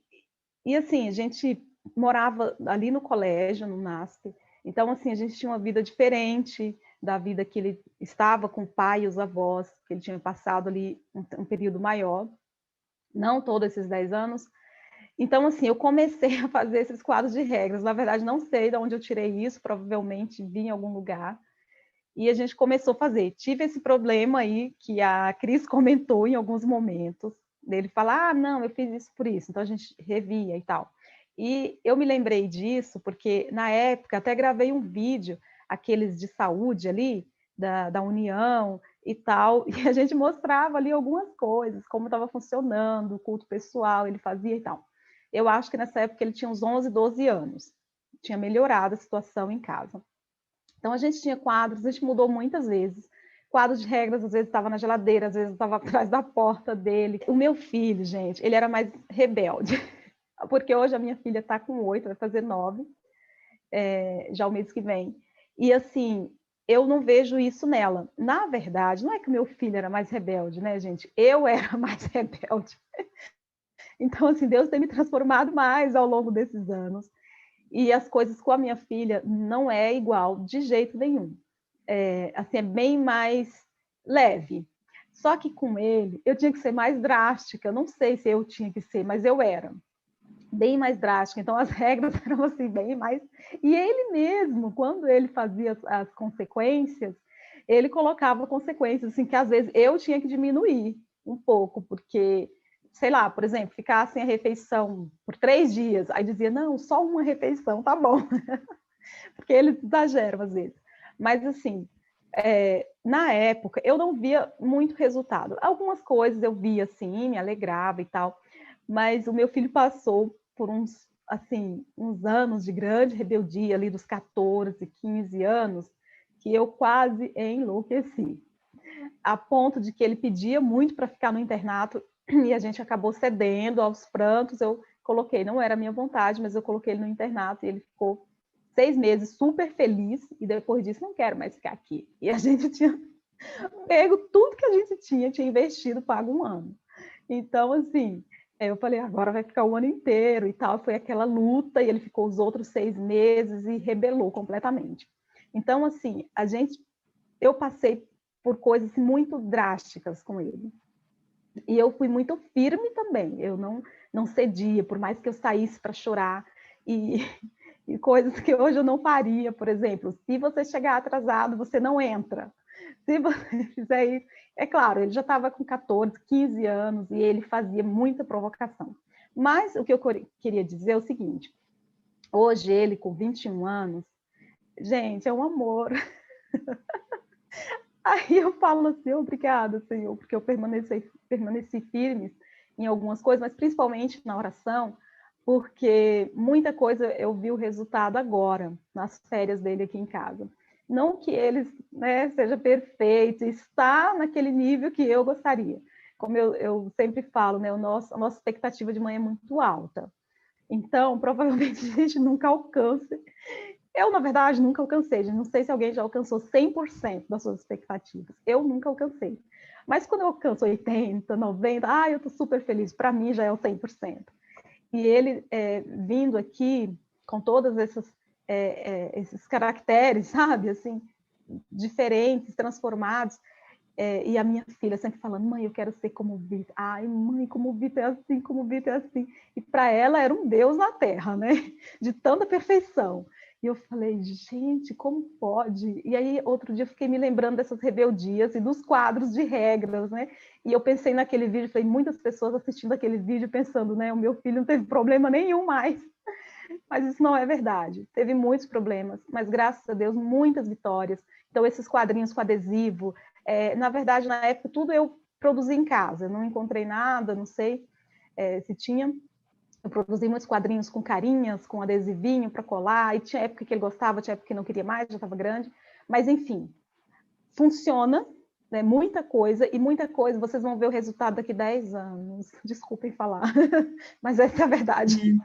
assim, a gente morava ali no colégio, no NASP, então assim, a gente tinha uma vida diferente da vida que ele estava com o pai e os avós, que ele tinha passado ali um período maior, não todos esses 10 anos. Então, assim, eu comecei a fazer esses quadros de regras. Na verdade, não sei de onde eu tirei isso, provavelmente vi em algum lugar. E a gente começou a fazer. Tive esse problema aí que a Cris comentou em alguns momentos, dele falar, não, eu fiz isso por isso. Então, a gente revia e tal. E eu me lembrei disso porque, na época, até gravei um vídeo, aqueles de saúde ali, da União e tal, e a gente mostrava ali algumas coisas, como estava funcionando, o culto pessoal, ele fazia e tal. Eu acho que nessa época ele tinha uns 11, 12 anos. Tinha melhorado a situação em casa. Então, a gente tinha quadros, a gente mudou muitas vezes. Quadros de regras, às vezes estava na geladeira, às vezes estava atrás da porta dele. O meu filho, gente, ele era mais rebelde. Porque hoje a minha filha está com 8, vai fazer 9, já o mês que vem. E, assim, eu não vejo isso nela. Na verdade, não é que o meu filho era mais rebelde, né, gente? Eu era mais rebelde. Então, assim, Deus tem me transformado mais ao longo desses anos. E as coisas com a minha filha não é igual de jeito nenhum. Assim, é bem mais leve. Só que com ele, eu tinha que ser mais drástica. Não sei se eu tinha que ser, mas eu era bem mais drástica. Então, as regras eram assim, bem mais... E ele mesmo, quando ele fazia as consequências, ele colocava consequências assim, que às vezes eu tinha que diminuir um pouco, porque sei lá, por exemplo, ficar sem a refeição por 3 dias, aí dizia, não, só uma refeição, tá bom. Porque eles exageram às vezes. Mas, assim, na época, eu não via muito resultado. Algumas coisas eu via, assim, me alegrava e tal, mas o meu filho passou por uns anos de grande rebeldia, ali dos 14, 15 anos, que eu quase enlouqueci. A ponto de que ele pedia muito para ficar no internato, e a gente acabou cedendo aos prantos. Eu coloquei, não era minha vontade, mas eu coloquei ele no internato e ele ficou 6 meses super feliz, e depois disso, não quero mais ficar aqui. E a gente tinha pego tudo que a gente tinha investido, pago um ano. Então, assim, eu falei, agora vai ficar o ano inteiro e tal. Foi aquela luta, e ele ficou os outros 6 meses e rebelou completamente. Então, assim, eu passei por coisas muito drásticas com ele. E eu fui muito firme também, eu não cedia, por mais que eu saísse para chorar, e coisas que hoje eu não faria, por exemplo, se você chegar atrasado, você não entra. Se você fizer isso, é claro, ele já estava com 14, 15 anos, e ele fazia muita provocação. Mas o que eu queria dizer é o seguinte, hoje ele com 21 anos, gente, é um amor. Aí eu falo assim, obrigada, Senhor, porque eu permaneci firme em algumas coisas, mas principalmente na oração, porque muita coisa eu vi o resultado agora, nas férias dele aqui em casa. Não que ele, né, seja perfeito, está naquele nível que eu gostaria, como eu sempre falo, né, a nossa expectativa de mãe é muito alta. Então, provavelmente a gente nunca alcance. Eu, na verdade, nunca alcancei. Não sei se alguém já alcançou 100% das suas expectativas. Eu nunca alcancei. Mas quando eu alcanço 80, 90, eu tô super feliz. Para mim já é o 100%. E ele vindo aqui com todos esses caracteres, sabe, assim, diferentes, transformados, e a minha filha sempre falando, mãe, eu quero ser como o Vitor. Ai, mãe, como o Vitor é assim, como o Vitor é assim. E para ela era um Deus na Terra, né? De tanta perfeição. E eu falei, gente, como pode? E aí, outro dia, eu fiquei me lembrando dessas rebeldias e dos quadros de regras, né? E eu pensei naquele vídeo, falei, muitas pessoas assistindo aquele vídeo pensando, né? O meu filho não teve problema nenhum mais. Mas isso não é verdade. Teve muitos problemas, mas graças a Deus, muitas vitórias. Então, esses quadrinhos com adesivo, na verdade, na época, tudo eu produzi em casa. Eu não encontrei nada, não sei se tinha. Eu produzi muitos quadrinhos com carinhas, com adesivinho para colar, e tinha época que ele gostava, tinha época que não queria mais, já estava grande. Mas, enfim, funciona, né? Muita coisa, e muita coisa, vocês vão ver o resultado daqui 10 anos. Desculpem falar, mas essa é a verdade.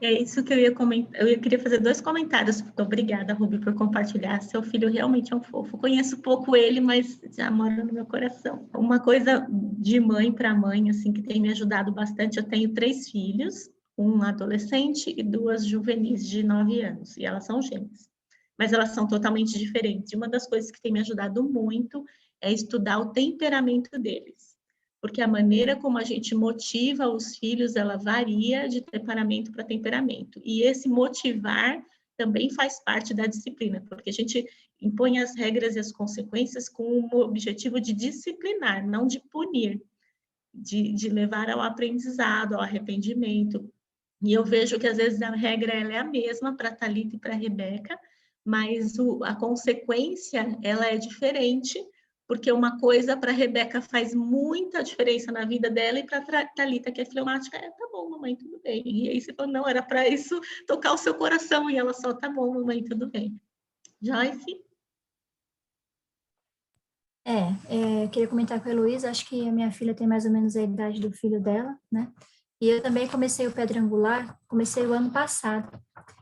É isso que eu ia comentar. Eu queria fazer 2 comentários. Obrigada, Ruby, por compartilhar. Seu filho realmente é um fofo. Conheço pouco ele, mas já mora no meu coração. Uma coisa de mãe para mãe, assim, que tem me ajudado bastante. Eu tenho 3 filhos, um adolescente e 2 juvenis de 9 anos. E elas são gêmeas. Mas elas são totalmente diferentes. E uma das coisas que tem me ajudado muito é estudar o temperamento deles. Porque a maneira como a gente motiva os filhos, ela varia de temperamento para temperamento. E esse motivar também faz parte da disciplina, porque a gente impõe as regras e as consequências com o objetivo de disciplinar, não de punir, de levar ao aprendizado, ao arrependimento. E eu vejo que às vezes a regra ela é a mesma para a Thalita e para a Rebeca, mas a consequência ela é diferente, porque uma coisa para a Rebeca faz muita diferença na vida dela, e para a Thalita, que é fleumática, tá bom, mamãe, tudo bem. E aí você falou, não, era para isso tocar o seu coração, e ela só, tá bom, mamãe, tudo bem. Joyce? Queria comentar com a Heloísa, acho que a minha filha tem mais ou menos a idade do filho dela, né? E eu também comecei o Pedra Angular, comecei o ano passado.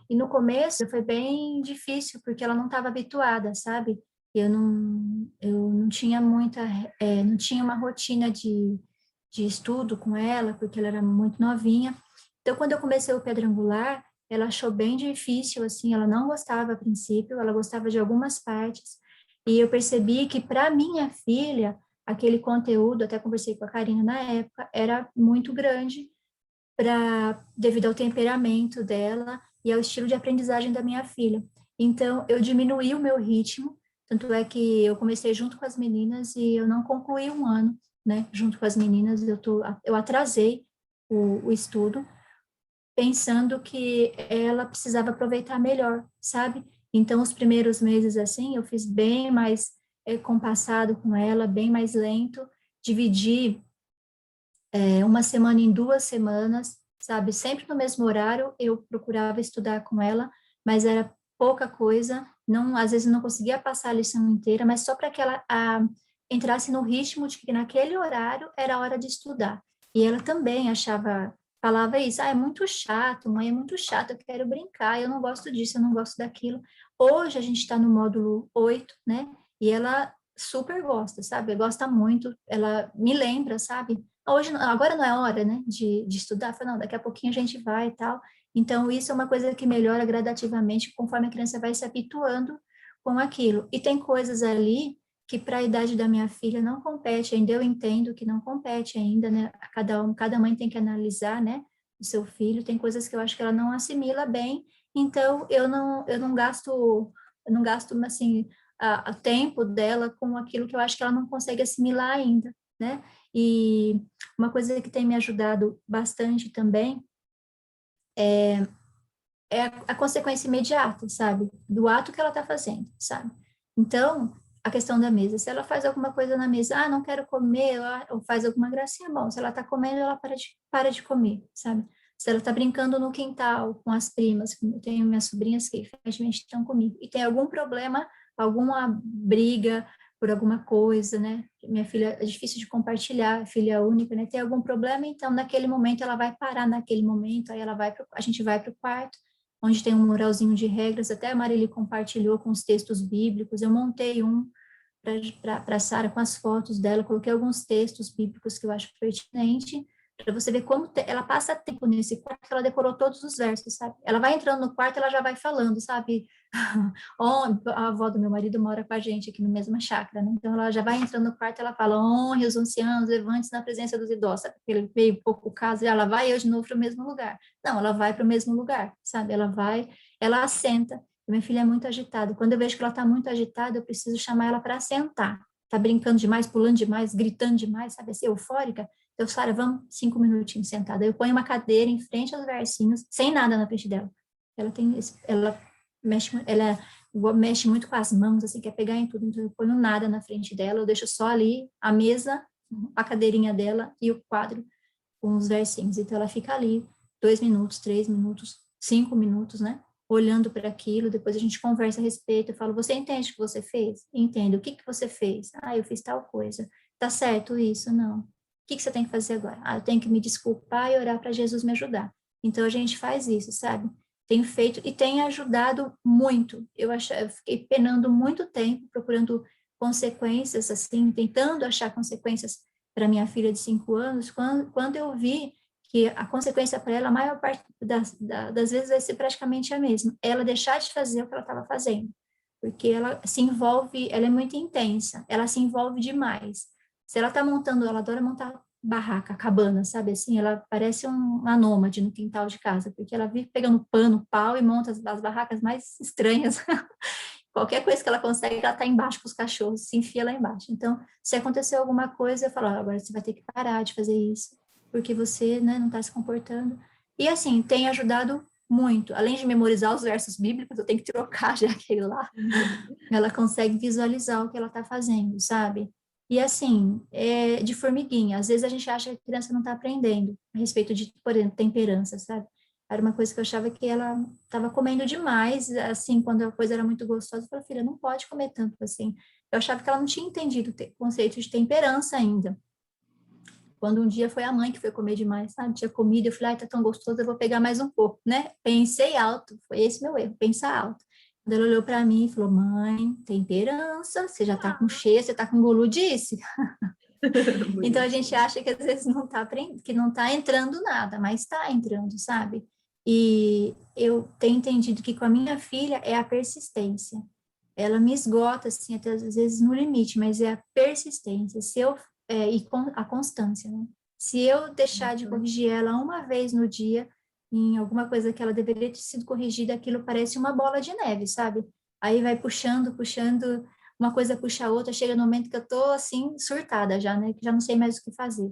E no começo foi bem difícil, porque ela não estava habituada, sabe? Eu não tinha não tinha uma rotina de estudo com ela, porque ela era muito novinha. Então, quando eu comecei o Pedra Angular, ela achou bem difícil, assim, ela não gostava a princípio, ela gostava de algumas partes, e eu percebi que para minha filha, aquele conteúdo, até conversei com a Karina na época, era muito grande devido ao temperamento dela e ao estilo de aprendizagem da minha filha. Então, eu diminuí o meu ritmo, tanto é que eu comecei junto com as meninas e eu não concluí um ano, né, junto com as meninas, eu atrasei o estudo, pensando que ela precisava aproveitar melhor, sabe? Então, os primeiros meses, assim, eu fiz bem mais compassado com ela, bem mais lento, dividi uma semana em 2 semanas, sabe? Sempre no mesmo horário, eu procurava estudar com ela, mas era pouca coisa, não, às vezes não conseguia passar a lição inteira, mas só para que ela entrasse no ritmo de que naquele horário era a hora de estudar. E ela também falava isso, é muito chato, mãe, é muito chato, eu quero brincar, eu não gosto disso, eu não gosto daquilo. Hoje a gente está no módulo 8, né? E ela super gosta, sabe? Gosta muito, ela me lembra, sabe? Agora não é hora, né, de estudar. Eu falei, não, daqui a pouquinho a gente vai e tal. Então, isso é uma coisa que melhora gradativamente conforme a criança vai se habituando com aquilo. E tem coisas ali que para a idade da minha filha não compete ainda, eu entendo que não compete ainda, né? Cada mãe tem que analisar, né, o seu filho. Tem coisas que eu acho que ela não assimila bem, então eu não gasto assim a tempo dela com aquilo que eu acho que ela não consegue assimilar ainda, né? E uma coisa que tem me ajudado bastante também é a consequência imediata, sabe? Do ato que ela está fazendo, sabe? Então, a questão da mesa. Se ela faz alguma coisa na mesa, não quero comer, ou faz alguma gracinha, bom, se ela está comendo, ela para de comer, sabe? Se ela está brincando no quintal com as primas, eu tenho minhas sobrinhas que infelizmente estão comigo, e tem algum problema, alguma briga, por alguma coisa, né? Minha filha é difícil de compartilhar, filha única, né? Tem algum problema, então naquele momento ela vai parar naquele momento, aí a gente vai para o quarto, onde tem um muralzinho de regras, até a Marili compartilhou com os textos bíblicos, eu montei um para a Sara com as fotos dela, coloquei alguns textos bíblicos que eu acho pertinente, para você ver como ela passa tempo nesse quarto, que ela decorou todos os versos, sabe? Ela vai entrando no quarto, ela já vai falando, sabe? A avó do meu marido mora com a gente aqui no mesma chácara, né? Então ela já vai entrando no quarto, ela fala, honre os anciãos, levante-se na presença dos idosos, sabe? Porque ele veio pouco o caso, e ela vai eu de novo para o mesmo lugar. Não, ela vai para o mesmo lugar, sabe? Ela vai, ela assenta. Minha filha é muito agitada. Quando eu vejo que ela está muito agitada, eu preciso chamar ela para sentar. Está brincando demais, pulando demais, gritando demais, sabe? Assim, eufórica. Então, Sara, vamos 5 minutinhos sentada. Eu ponho uma cadeira em frente aos versinhos, sem nada na frente dela. Ela mexe muito com as mãos, assim, quer pegar em tudo. Então, eu ponho nada na frente dela, eu deixo só ali a mesa, a cadeirinha dela e o quadro com os versinhos. Então, ela fica ali 2 minutos, 3 minutos, 5 minutos, né? Olhando para aquilo, depois a gente conversa a respeito, eu falo, você entende o que você fez? Entendo. O que você fez? Ah, eu fiz tal coisa. Tá certo isso? Não. O que você tem que fazer agora? Ah, eu tenho que me desculpar e orar para Jesus me ajudar. Então, a gente faz isso, sabe? Tenho feito e tem ajudado muito. Eu fiquei penando muito tempo, procurando consequências, assim, tentando achar consequências para minha filha de 5 anos, quando eu vi que a consequência para ela, a maior parte das vezes vai ser praticamente a mesma. Ela deixar de fazer o que ela estava fazendo. Porque ela se envolve, ela é muito intensa, ela se envolve demais. Se ela está montando, ela adora montar barraca, cabana, sabe assim? Ela parece uma nômade no quintal de casa, porque ela vive pegando pano, pau e monta as barracas mais estranhas. Qualquer coisa que ela consegue, ela está embaixo com os cachorros, se enfia lá embaixo. Então, se acontecer alguma coisa, eu falo, agora você vai ter que parar de fazer isso, porque você, né, não está se comportando. E assim, tem ajudado muito. Além de memorizar os versos bíblicos, eu tenho que trocar já aquele lá. Ela consegue visualizar o que ela está fazendo, sabe? E assim, é de formiguinha. Às vezes a gente acha que a criança não está aprendendo a respeito de, por exemplo, temperança, sabe? Era uma coisa que eu achava que ela estava comendo demais, assim, quando a coisa era muito gostosa. Eu falei, filha, não pode comer tanto assim. Eu achava que ela não tinha entendido o conceito de temperança ainda. Quando um dia foi a mãe que foi comer demais, sabe? Tinha comida, eu falei, ai, tá tão gostoso, eu vou pegar mais um pouco, né? Pensei alto, foi esse meu erro, pensar alto. Quando ela olhou para mim e falou, mãe, temperança, você já tá com cheia, você tá com guludice. Então a gente acha que às vezes não tá que não tá entrando nada, mas tá entrando, sabe? E eu tenho entendido que com a minha filha é a persistência. Ela me esgota, assim, até às vezes no limite, mas é a persistência. E a constância, né? Se eu deixar de corrigir ela uma vez no dia, em alguma coisa que ela deveria ter sido corrigida, aquilo parece uma bola de neve, sabe? Aí vai puxando, uma coisa puxa a outra, chega no momento que eu tô, assim, surtada já, né? Que já não sei mais o que fazer.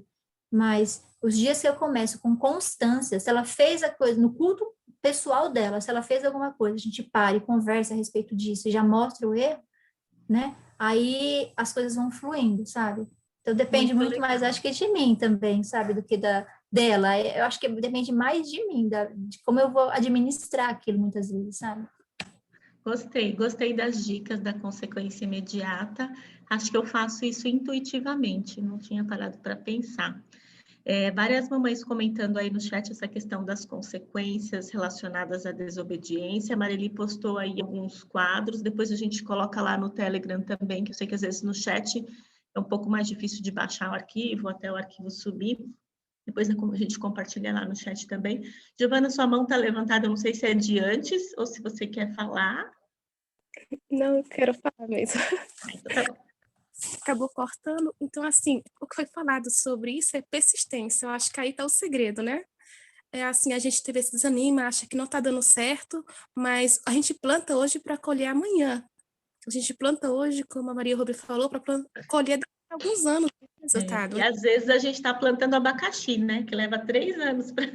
Mas os dias que eu começo com constância, se ela fez a coisa no culto pessoal dela, se ela fez alguma coisa, a gente para e conversa a respeito disso e já mostra o erro, né? Aí as coisas vão fluindo, sabe? Então depende muito mais, acho que de mim também, sabe? Do que dela. Eu acho que depende mais de mim, de como eu vou administrar aquilo muitas vezes, sabe? Gostei das dicas da consequência imediata. Acho que eu faço isso intuitivamente, não tinha parado para pensar. Várias mamães comentando aí no chat essa questão das consequências relacionadas à desobediência. A Marili postou aí alguns quadros, depois a gente coloca lá no Telegram também, que eu sei que às vezes no chat é um pouco mais difícil de baixar o arquivo, até o arquivo subir. Depois a gente compartilha lá no chat também. Giovana, sua mão está levantada, eu não sei se é de antes ou se você quer falar. Não, eu quero falar mesmo. Então tá bom. Acabou cortando. Então, assim, o que foi falado sobre isso é persistência. Eu acho que aí está o segredo, né? É assim, a gente teve esse desanima, acha que não está dando certo, mas a gente planta hoje para colher amanhã. A gente planta hoje, como a Maria Rubio falou, para colher daqui a alguns anos o resultado. E às vezes a gente está plantando abacaxi, né? Que leva 3 anos para.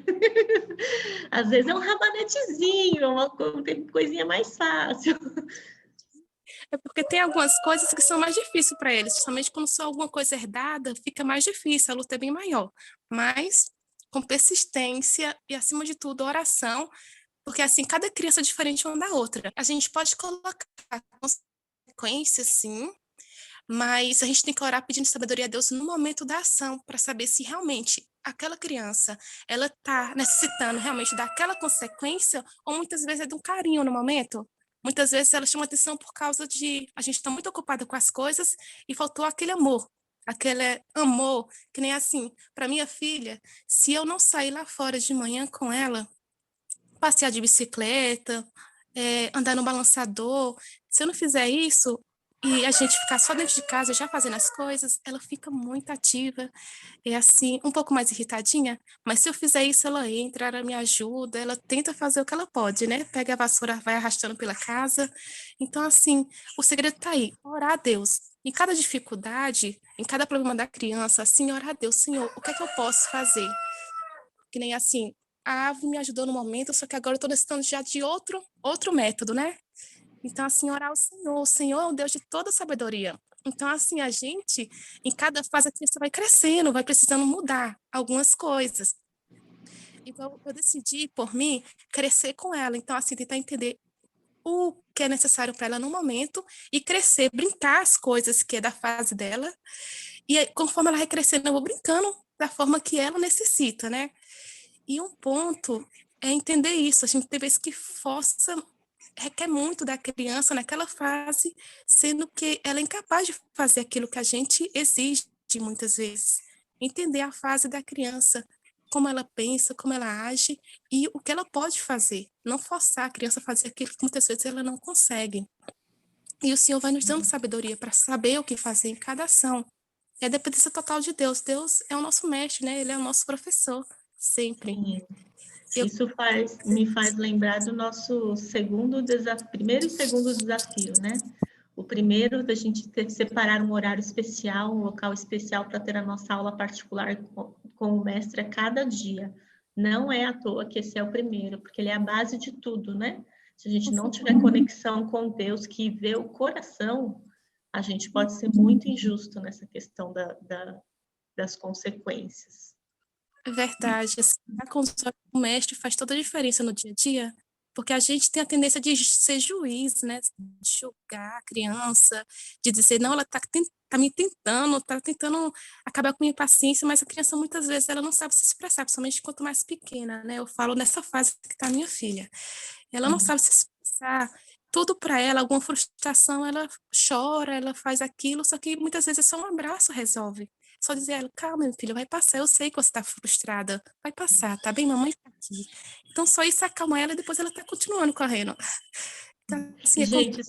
Às vezes é um rabanetezinho, tem coisinha mais fácil. É porque tem algumas coisas que são mais difíceis para eles, somente quando só alguma coisa herdada, fica mais difícil, a luta é bem maior. Mas com persistência e, acima de tudo, oração, porque assim, cada criança é diferente uma da outra. A gente pode colocar consequências, sim, Mas a gente tem que orar pedindo sabedoria a Deus no momento da ação, para saber se realmente aquela criança, ela está necessitando realmente daquela consequência, ou muitas vezes é de um carinho no momento. Muitas vezes ela chama atenção por causa de a gente está muito ocupada com as coisas e faltou aquele amor, que nem assim, para minha filha, se eu não sair lá fora de manhã com ela, passear de bicicleta, andar no balançador. Se eu não fizer isso e a gente ficar só dentro de casa já fazendo as coisas, ela fica muito ativa, é assim, um pouco mais irritadinha, mas se eu fizer isso, ela entra, ela me ajuda, ela tenta fazer o que ela pode, né? Pega a vassoura, vai arrastando pela casa. Então, assim, o segredo tá aí, orar a Deus. Em cada dificuldade, em cada problema da criança, assim, orar a Deus, Senhor, o que é que eu posso fazer? Que nem assim, a ave me ajudou no momento, só que agora eu estou necessitando já de outro método, né? Então, assim, orar ao Senhor. O Senhor é o Deus de toda sabedoria. Então, assim, a gente, em cada fase, a criança vai crescendo, vai precisando mudar algumas coisas. Então, eu decidi, por mim, crescer com ela. Então, assim, tentar entender o que é necessário para ela no momento e crescer, brincar as coisas que é da fase dela. E aí, conforme ela vai crescendo, eu vou brincando da forma que ela necessita, né? E um ponto é entender isso. A gente tem vezes que força, requer muito da criança naquela fase, sendo que ela é incapaz de fazer aquilo que a gente exige muitas vezes. Entender a fase da criança, como ela pensa, como ela age e o que ela pode fazer. Não forçar a criança a fazer aquilo que muitas vezes ela não consegue. E o Senhor vai nos dando sabedoria para saber o que fazer em cada ação. É dependência total de Deus. Deus é o nosso mestre, né? Ele é o nosso professor, sempre. Sim. Eu, Isso me faz lembrar do nosso primeiro e segundo desafio, né? O primeiro, da gente ter que separar um horário especial, um local especial para ter a nossa aula particular com o mestre a cada dia. Não é à toa que esse é o primeiro, porque ele é a base de tudo, né? Se a gente não tiver conexão com Deus, que vê o coração, a gente pode ser muito injusto nessa questão das consequências. É verdade. Assim, a consulta com o mestre faz toda a diferença no dia a dia, porque a gente tem a tendência de ser juiz, né? De julgar a criança, de dizer, não, ela tá me tentando, tá tentando acabar com a minha paciência, mas a criança muitas vezes ela não sabe se expressar, principalmente quanto mais pequena, né? Eu falo nessa fase que tá a minha filha. Ela não sabe se expressar. Tudo para ela, alguma frustração, ela chora, ela faz aquilo, só que muitas vezes é só um abraço resolve. Só dizer a ela, calma, meu filho, vai passar. Eu sei que você está frustrada. Vai passar, tá bem? Mamãe tá aqui. Então, só isso acalma ela e depois ela tá continuando correndo. Então, assim, Gente,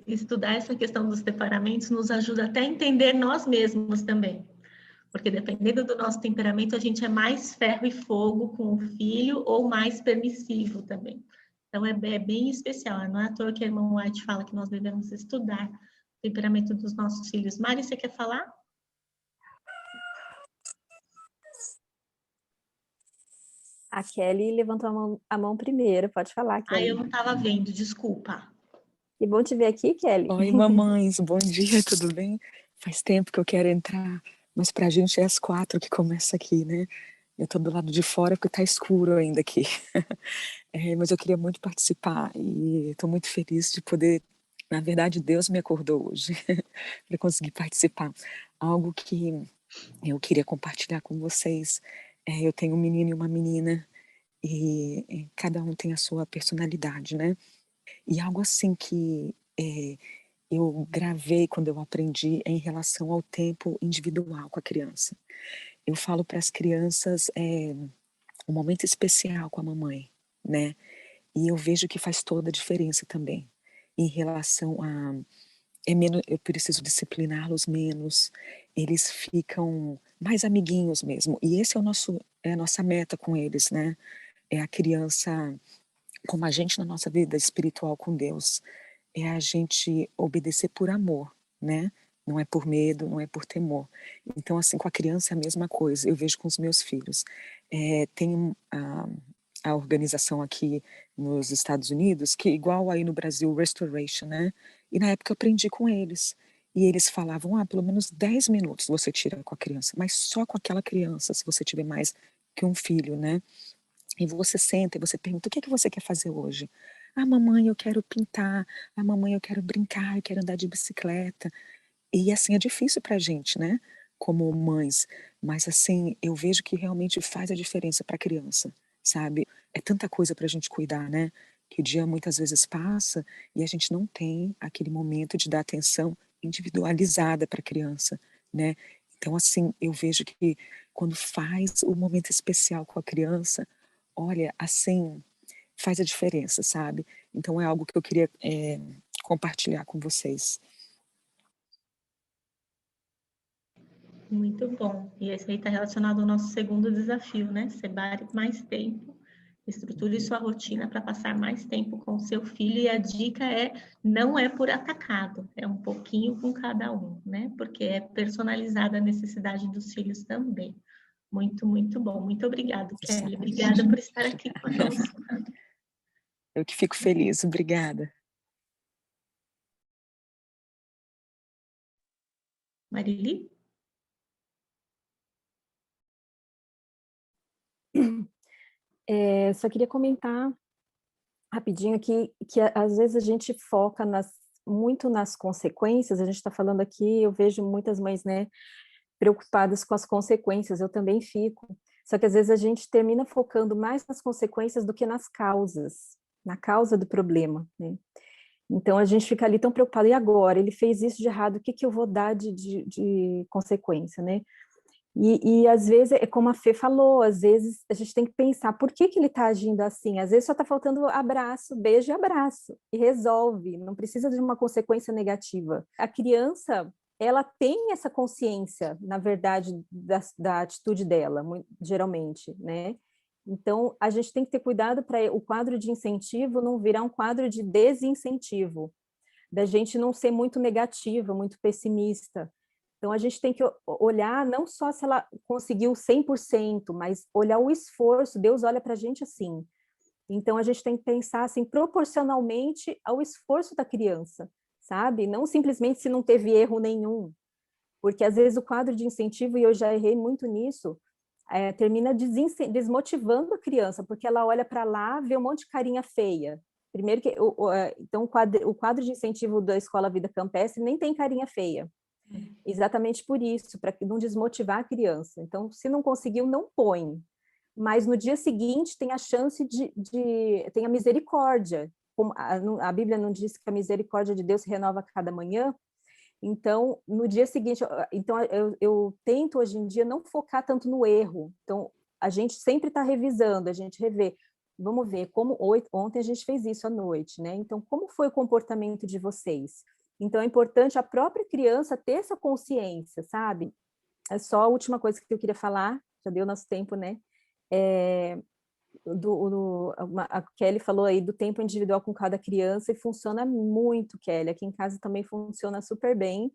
estudar essa questão dos temperamentos nos ajuda até a entender nós mesmos também. Porque dependendo do nosso temperamento, a gente é mais ferro e fogo com o filho ou mais permissivo também. Então, é bem especial. Não é à toa que a irmã White fala que nós devemos estudar o temperamento dos nossos filhos. Mari, você quer falar? A Kelly levantou a mão primeiro, pode falar, Kelly. Eu não estava vendo, desculpa. Que bom te ver aqui, Kelly. Oi, mamães, bom dia, tudo bem? Faz tempo que eu quero entrar, mas pra gente é às 4 que começa aqui, né? Eu tô do lado de fora porque tá escuro ainda aqui. Mas eu queria muito participar e tô muito feliz de poder, na verdade, Deus me acordou hoje para conseguir participar. Algo que eu queria compartilhar com vocês. Eu tenho um menino e uma menina e cada um tem a sua personalidade, né? E algo assim que eu gravei quando eu aprendi em relação ao tempo individual com a criança. Eu falo para as crianças um momento especial com a mamãe, né? E eu vejo que faz toda a diferença também em relação a menos, eu preciso discipliná-los menos, eles ficam mais amiguinhos mesmo. E esse é a nossa meta com eles, né? É a criança como a gente na nossa vida espiritual com Deus. É a gente obedecer por amor, né? Não é por medo, não é por temor. Então, assim, com a criança é a mesma coisa. Eu vejo com os meus filhos. Tem a organização aqui nos Estados Unidos, que é igual aí no Brasil, Restoration, né? E na época eu aprendi com eles. E eles falavam, pelo menos 10 minutos você tira com a criança, mas só com aquela criança, se você tiver mais que um filho, né? E você senta e você pergunta, o que é que você quer fazer hoje? Mamãe, eu quero pintar. Mamãe, eu quero brincar, eu quero andar de bicicleta. E assim, é difícil pra gente, né, como mães, mas assim, eu vejo que realmente faz a diferença para a criança, sabe. É tanta coisa pra gente cuidar, né, que o dia muitas vezes passa e a gente não tem aquele momento de dar atenção individualizada para a criança, né. Então assim, eu vejo que quando faz o momento especial com a criança, olha, assim, faz a diferença, sabe. Então é algo que eu queria, compartilhar com vocês. Muito bom. E esse aí está relacionado ao nosso segundo desafio, né? Separe mais tempo, estruture sua rotina para passar mais tempo com o seu filho. E a dica é, não é por atacado, é um pouquinho com cada um, né? Porque é personalizada a necessidade dos filhos também. Muito, muito bom. Muito obrigada, Kelly. Obrigada por estar aqui conosco. Eu que fico feliz, obrigada. Marili? Só queria comentar rapidinho aqui, que às vezes a gente foca muito nas consequências, a gente está falando aqui, eu vejo muitas mães, né, preocupadas com as consequências, eu também fico, só que às vezes a gente termina focando mais nas consequências do que nas causas, na causa do problema, né? Então a gente fica ali tão preocupado, e agora? Ele fez isso de errado, o que que eu vou dar de consequência, né? E às vezes, é como a Fê falou, às vezes a gente tem que pensar por que que ele está agindo assim. Às vezes só está faltando abraço, beijo e abraço, e resolve, não precisa de uma consequência negativa. A criança, ela tem essa consciência, na verdade, da atitude dela, geralmente, né? Então, a gente tem que ter cuidado para o quadro de incentivo não virar um quadro de desincentivo, da gente não ser muito negativa, muito pessimista. Então, a gente tem que olhar não só se ela conseguiu 100%, mas olhar o esforço. Deus olha para a gente assim. Então, a gente tem que pensar assim, proporcionalmente ao esforço da criança, sabe? Não simplesmente se não teve erro nenhum. Porque, às vezes, o quadro de incentivo, e eu já errei muito nisso, termina desmotivando a criança, porque ela olha para lá, vê um monte de carinha feia. Primeiro que, então, o quadro de incentivo da Escola Vida Campestre nem tem carinha feia. Exatamente por isso, para não desmotivar a criança. Então, se não conseguiu, não põe. Mas no dia seguinte tem a chance tem a misericórdia. Como a Bíblia não diz que a misericórdia de Deus se renova a cada manhã? Então, no dia seguinte, então eu tento hoje em dia não focar tanto no erro. Então, a gente sempre está revisando, a gente revê. Vamos ver, como ontem a gente fez isso à noite, né? Então, como foi o comportamento de vocês? Então, é importante a própria criança ter essa consciência, sabe? É só a última coisa que eu queria falar, já deu nosso tempo, né? A Kelly falou aí do tempo individual com cada criança e funciona muito, Kelly. Aqui em casa também funciona super bem.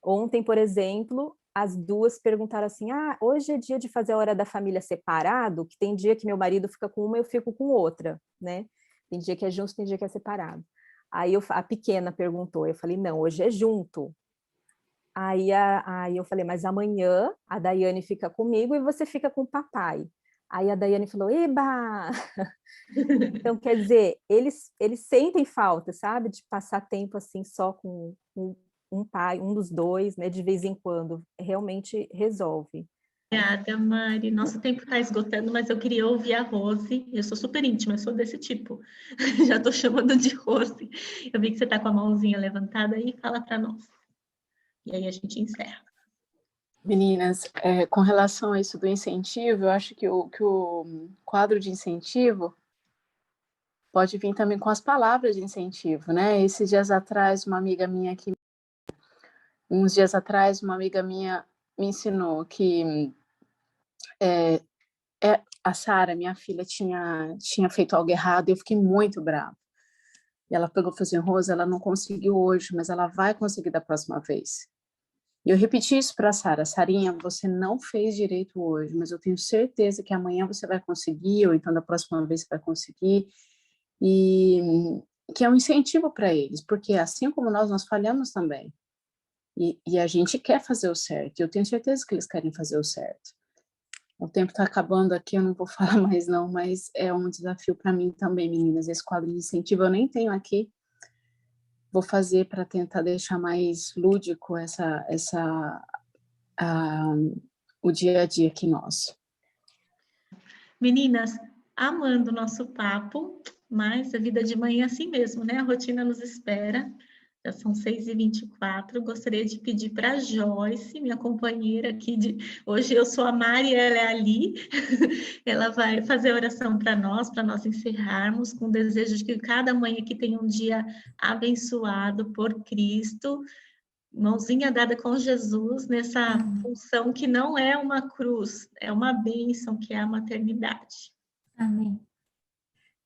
Ontem, por exemplo, as duas perguntaram assim: hoje é dia de fazer a hora da família separado, que tem dia que meu marido fica com uma e eu fico com outra, né? Tem dia que é junto, tem dia que é separado. Aí a pequena perguntou, eu falei, não, hoje é junto. Aí eu falei, mas amanhã a Daiane fica comigo e você fica com o papai. Aí a Daiane falou, eba! Então, quer dizer, eles sentem falta, sabe? De passar tempo assim só com um pai, um dos dois, né? De vez em quando. Realmente resolve. Obrigada, Mari. Nosso tempo está esgotando, mas eu queria ouvir a Rose. Eu sou super íntima, eu sou desse tipo. Já estou chamando de Rose. Eu vi que você está com a mãozinha levantada aí, fala para nós. E aí a gente encerra. Meninas, com relação a isso do incentivo, eu acho que o quadro de incentivo pode vir também com as palavras de incentivo, né? Uns dias atrás, uma amiga minha me ensinou que a Sara, minha filha, tinha feito algo errado e eu fiquei muito brava. E ela pegou e falou assim, Rosa, ela não conseguiu hoje, mas ela vai conseguir da próxima vez. E eu repeti isso para a Sara, Sarinha, você não fez direito hoje, mas eu tenho certeza que amanhã você vai conseguir, ou então da próxima vez você vai conseguir, e que é um incentivo para eles, porque assim como nós falhamos também, e a gente quer fazer o certo, e eu tenho certeza que eles querem fazer o certo. O tempo está acabando aqui, eu não vou falar mais não, mas é um desafio para mim também, meninas, esse quadro de incentivo eu nem tenho aqui, vou fazer para tentar deixar mais lúdico o dia a dia aqui nosso. Meninas, amando o nosso papo, mas a vida de mãe é assim mesmo, né? A rotina nos espera. Já são 6h24. Gostaria de pedir para a Joyce, minha companheira aqui hoje eu sou a Mari, ela é a Li. Ela vai fazer a oração para nós encerrarmos, com o desejo de que cada mãe aqui tenha um dia abençoado por Cristo, mãozinha dada com Jesus, nessa função que não é uma cruz, é uma bênção, que é a maternidade. Amém.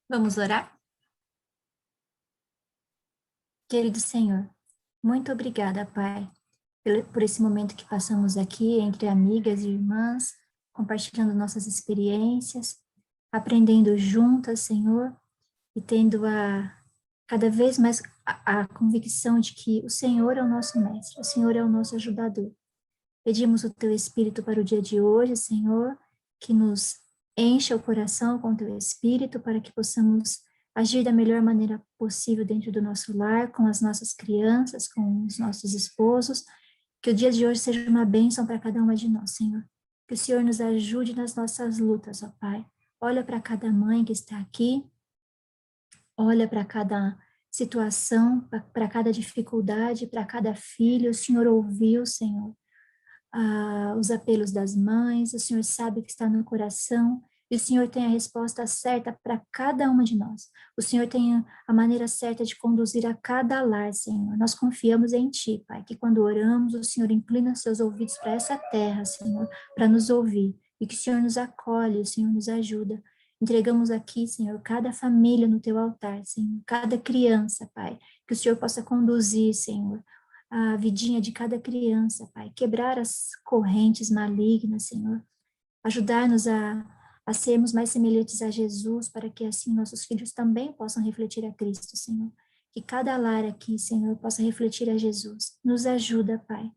Vamos orar? Querido Senhor, muito obrigada, Pai, por esse momento que passamos aqui entre amigas e irmãs, compartilhando nossas experiências, aprendendo juntas, Senhor, e tendo cada vez mais a convicção de que o Senhor é o nosso mestre, o Senhor é o nosso ajudador. Pedimos o Teu Espírito para o dia de hoje, Senhor, que nos encha o coração com o Teu Espírito para que possamos agir da melhor maneira possível dentro do nosso lar, com as nossas crianças, com os nossos esposos, que o dia de hoje seja uma bênção para cada uma de nós, Senhor. Que o Senhor nos ajude nas nossas lutas, ó Pai. Olha para cada mãe que está aqui, olha para cada situação, para cada dificuldade, para cada filho. O Senhor ouviu, Senhor, os apelos das mães, o Senhor sabe o que está no coração, e o Senhor tem a resposta certa para cada uma de nós. O Senhor tem a maneira certa de conduzir a cada lar, Senhor. Nós confiamos em Ti, Pai, que quando oramos, o Senhor inclina seus ouvidos para essa terra, Senhor, para nos ouvir, e que o Senhor nos acolhe, o Senhor nos ajuda. Entregamos aqui, Senhor, cada família no Teu altar, Senhor, cada criança, Pai, que o Senhor possa conduzir, Senhor, a vidinha de cada criança, Pai, quebrar as correntes malignas, Senhor, ajudar-nos a sermos mais semelhantes a Jesus, para que assim nossos filhos também possam refletir a Cristo, Senhor. Que cada lar aqui, Senhor, possa refletir a Jesus. Nos ajuda, Pai.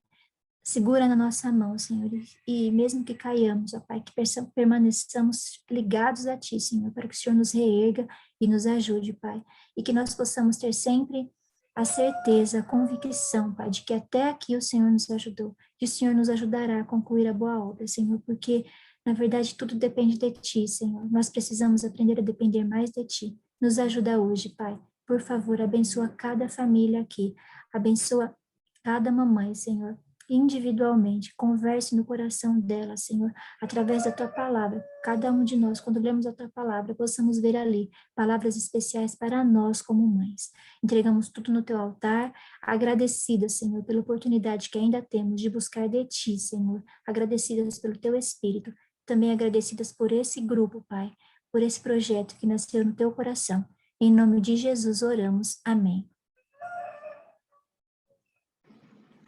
Segura na nossa mão, Senhor, e mesmo que caiamos, ó Pai, que permaneçamos ligados a Ti, Senhor, para que o Senhor nos reerga e nos ajude, Pai. E que nós possamos ter sempre a certeza, a convicção, Pai, de que até aqui o Senhor nos ajudou, que o Senhor nos ajudará a concluir a boa obra, Senhor, porque na verdade, tudo depende de Ti, Senhor. Nós precisamos aprender a depender mais de Ti. Nos ajuda hoje, Pai. Por favor, abençoa cada família aqui. Abençoa cada mamãe, Senhor, individualmente. Converse no coração dela, Senhor, através da Tua palavra. Cada um de nós, quando lemos a Tua palavra, possamos ver ali palavras especiais para nós como mães. Entregamos tudo no Teu altar, agradecidas, Senhor, pela oportunidade que ainda temos de buscar de Ti, Senhor. Agradecidas pelo Teu Espírito. Também agradecidas por esse grupo, Pai, por esse projeto que nasceu no Teu coração. Em nome de Jesus oramos. Amém.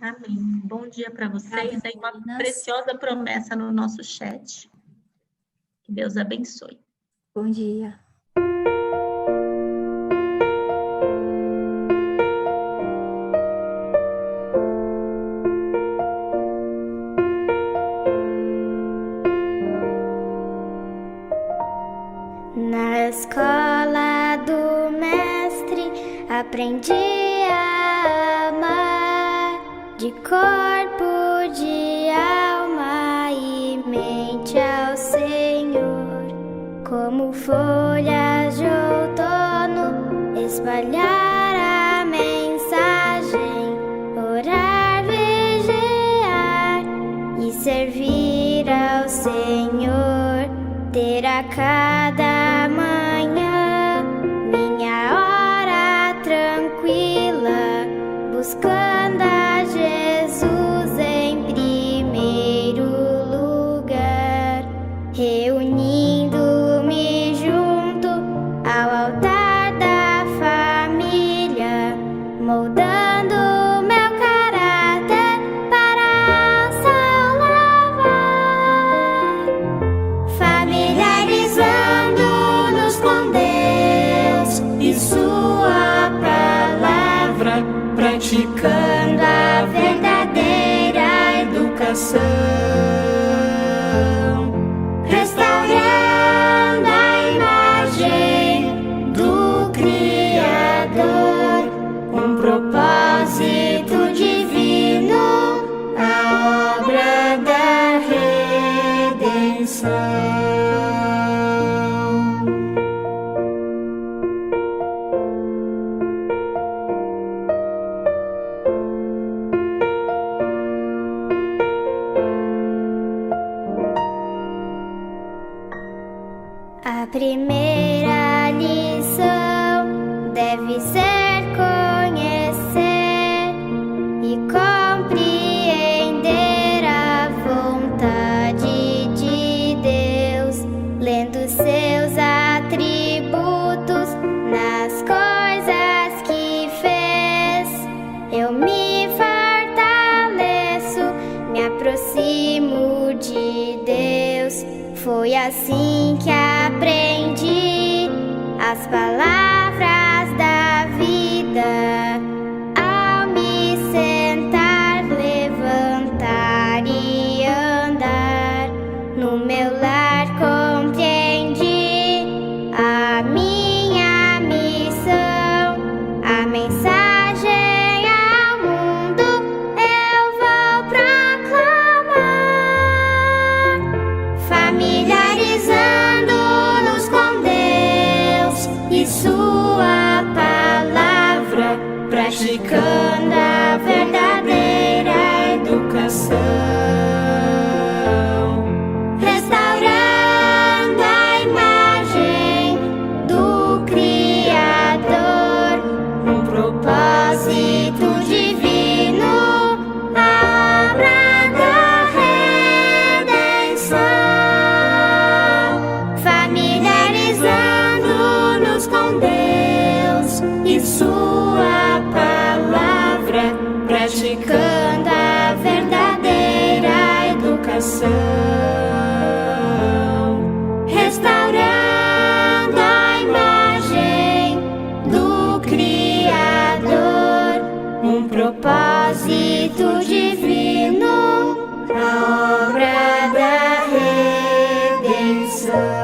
Amém. Bom dia para vocês. Tem uma preciosa promessa no nosso chat. Que Deus abençoe. Bom dia. Na escola do mestre aprendi a amar de corpo, de alma e mente ao Senhor, como folhas de outono, espalhar a mensagem, orar, vigiar e servir ao Senhor, ter a cada manhã minha hora tranquila, buscando a Jesus em primeiro lugar, reunindo-me junto ao altar da família, moldando meu caráter para ao céu levar, familiarizando-nos com Deus e Sua palavra, praticando a verdadeira educação, restaurando a imagem do Criador, um propósito primeira lição deve ser conhecer e compreender a vontade de Deus, lendo seus atributos nas coisas que fez. Eu me fortaleço, me aproximo de Deus. Foi assim que aprendi as palavras da vida. Ao me sentar, levantar e andar, no meu lar compreendi a minha missão, a mensagem ao mundo eu vou proclamar, familiarizando-nos com Deus e sua palavra, praticando a verdadeira educação, restaurando a imagem do Criador, um propósito divino, a obra da redenção, familiarizando-nos com Deus e sua palavra, praticando a verdadeira educação, restaurando a imagem do Criador, um propósito divino, a obra da redenção.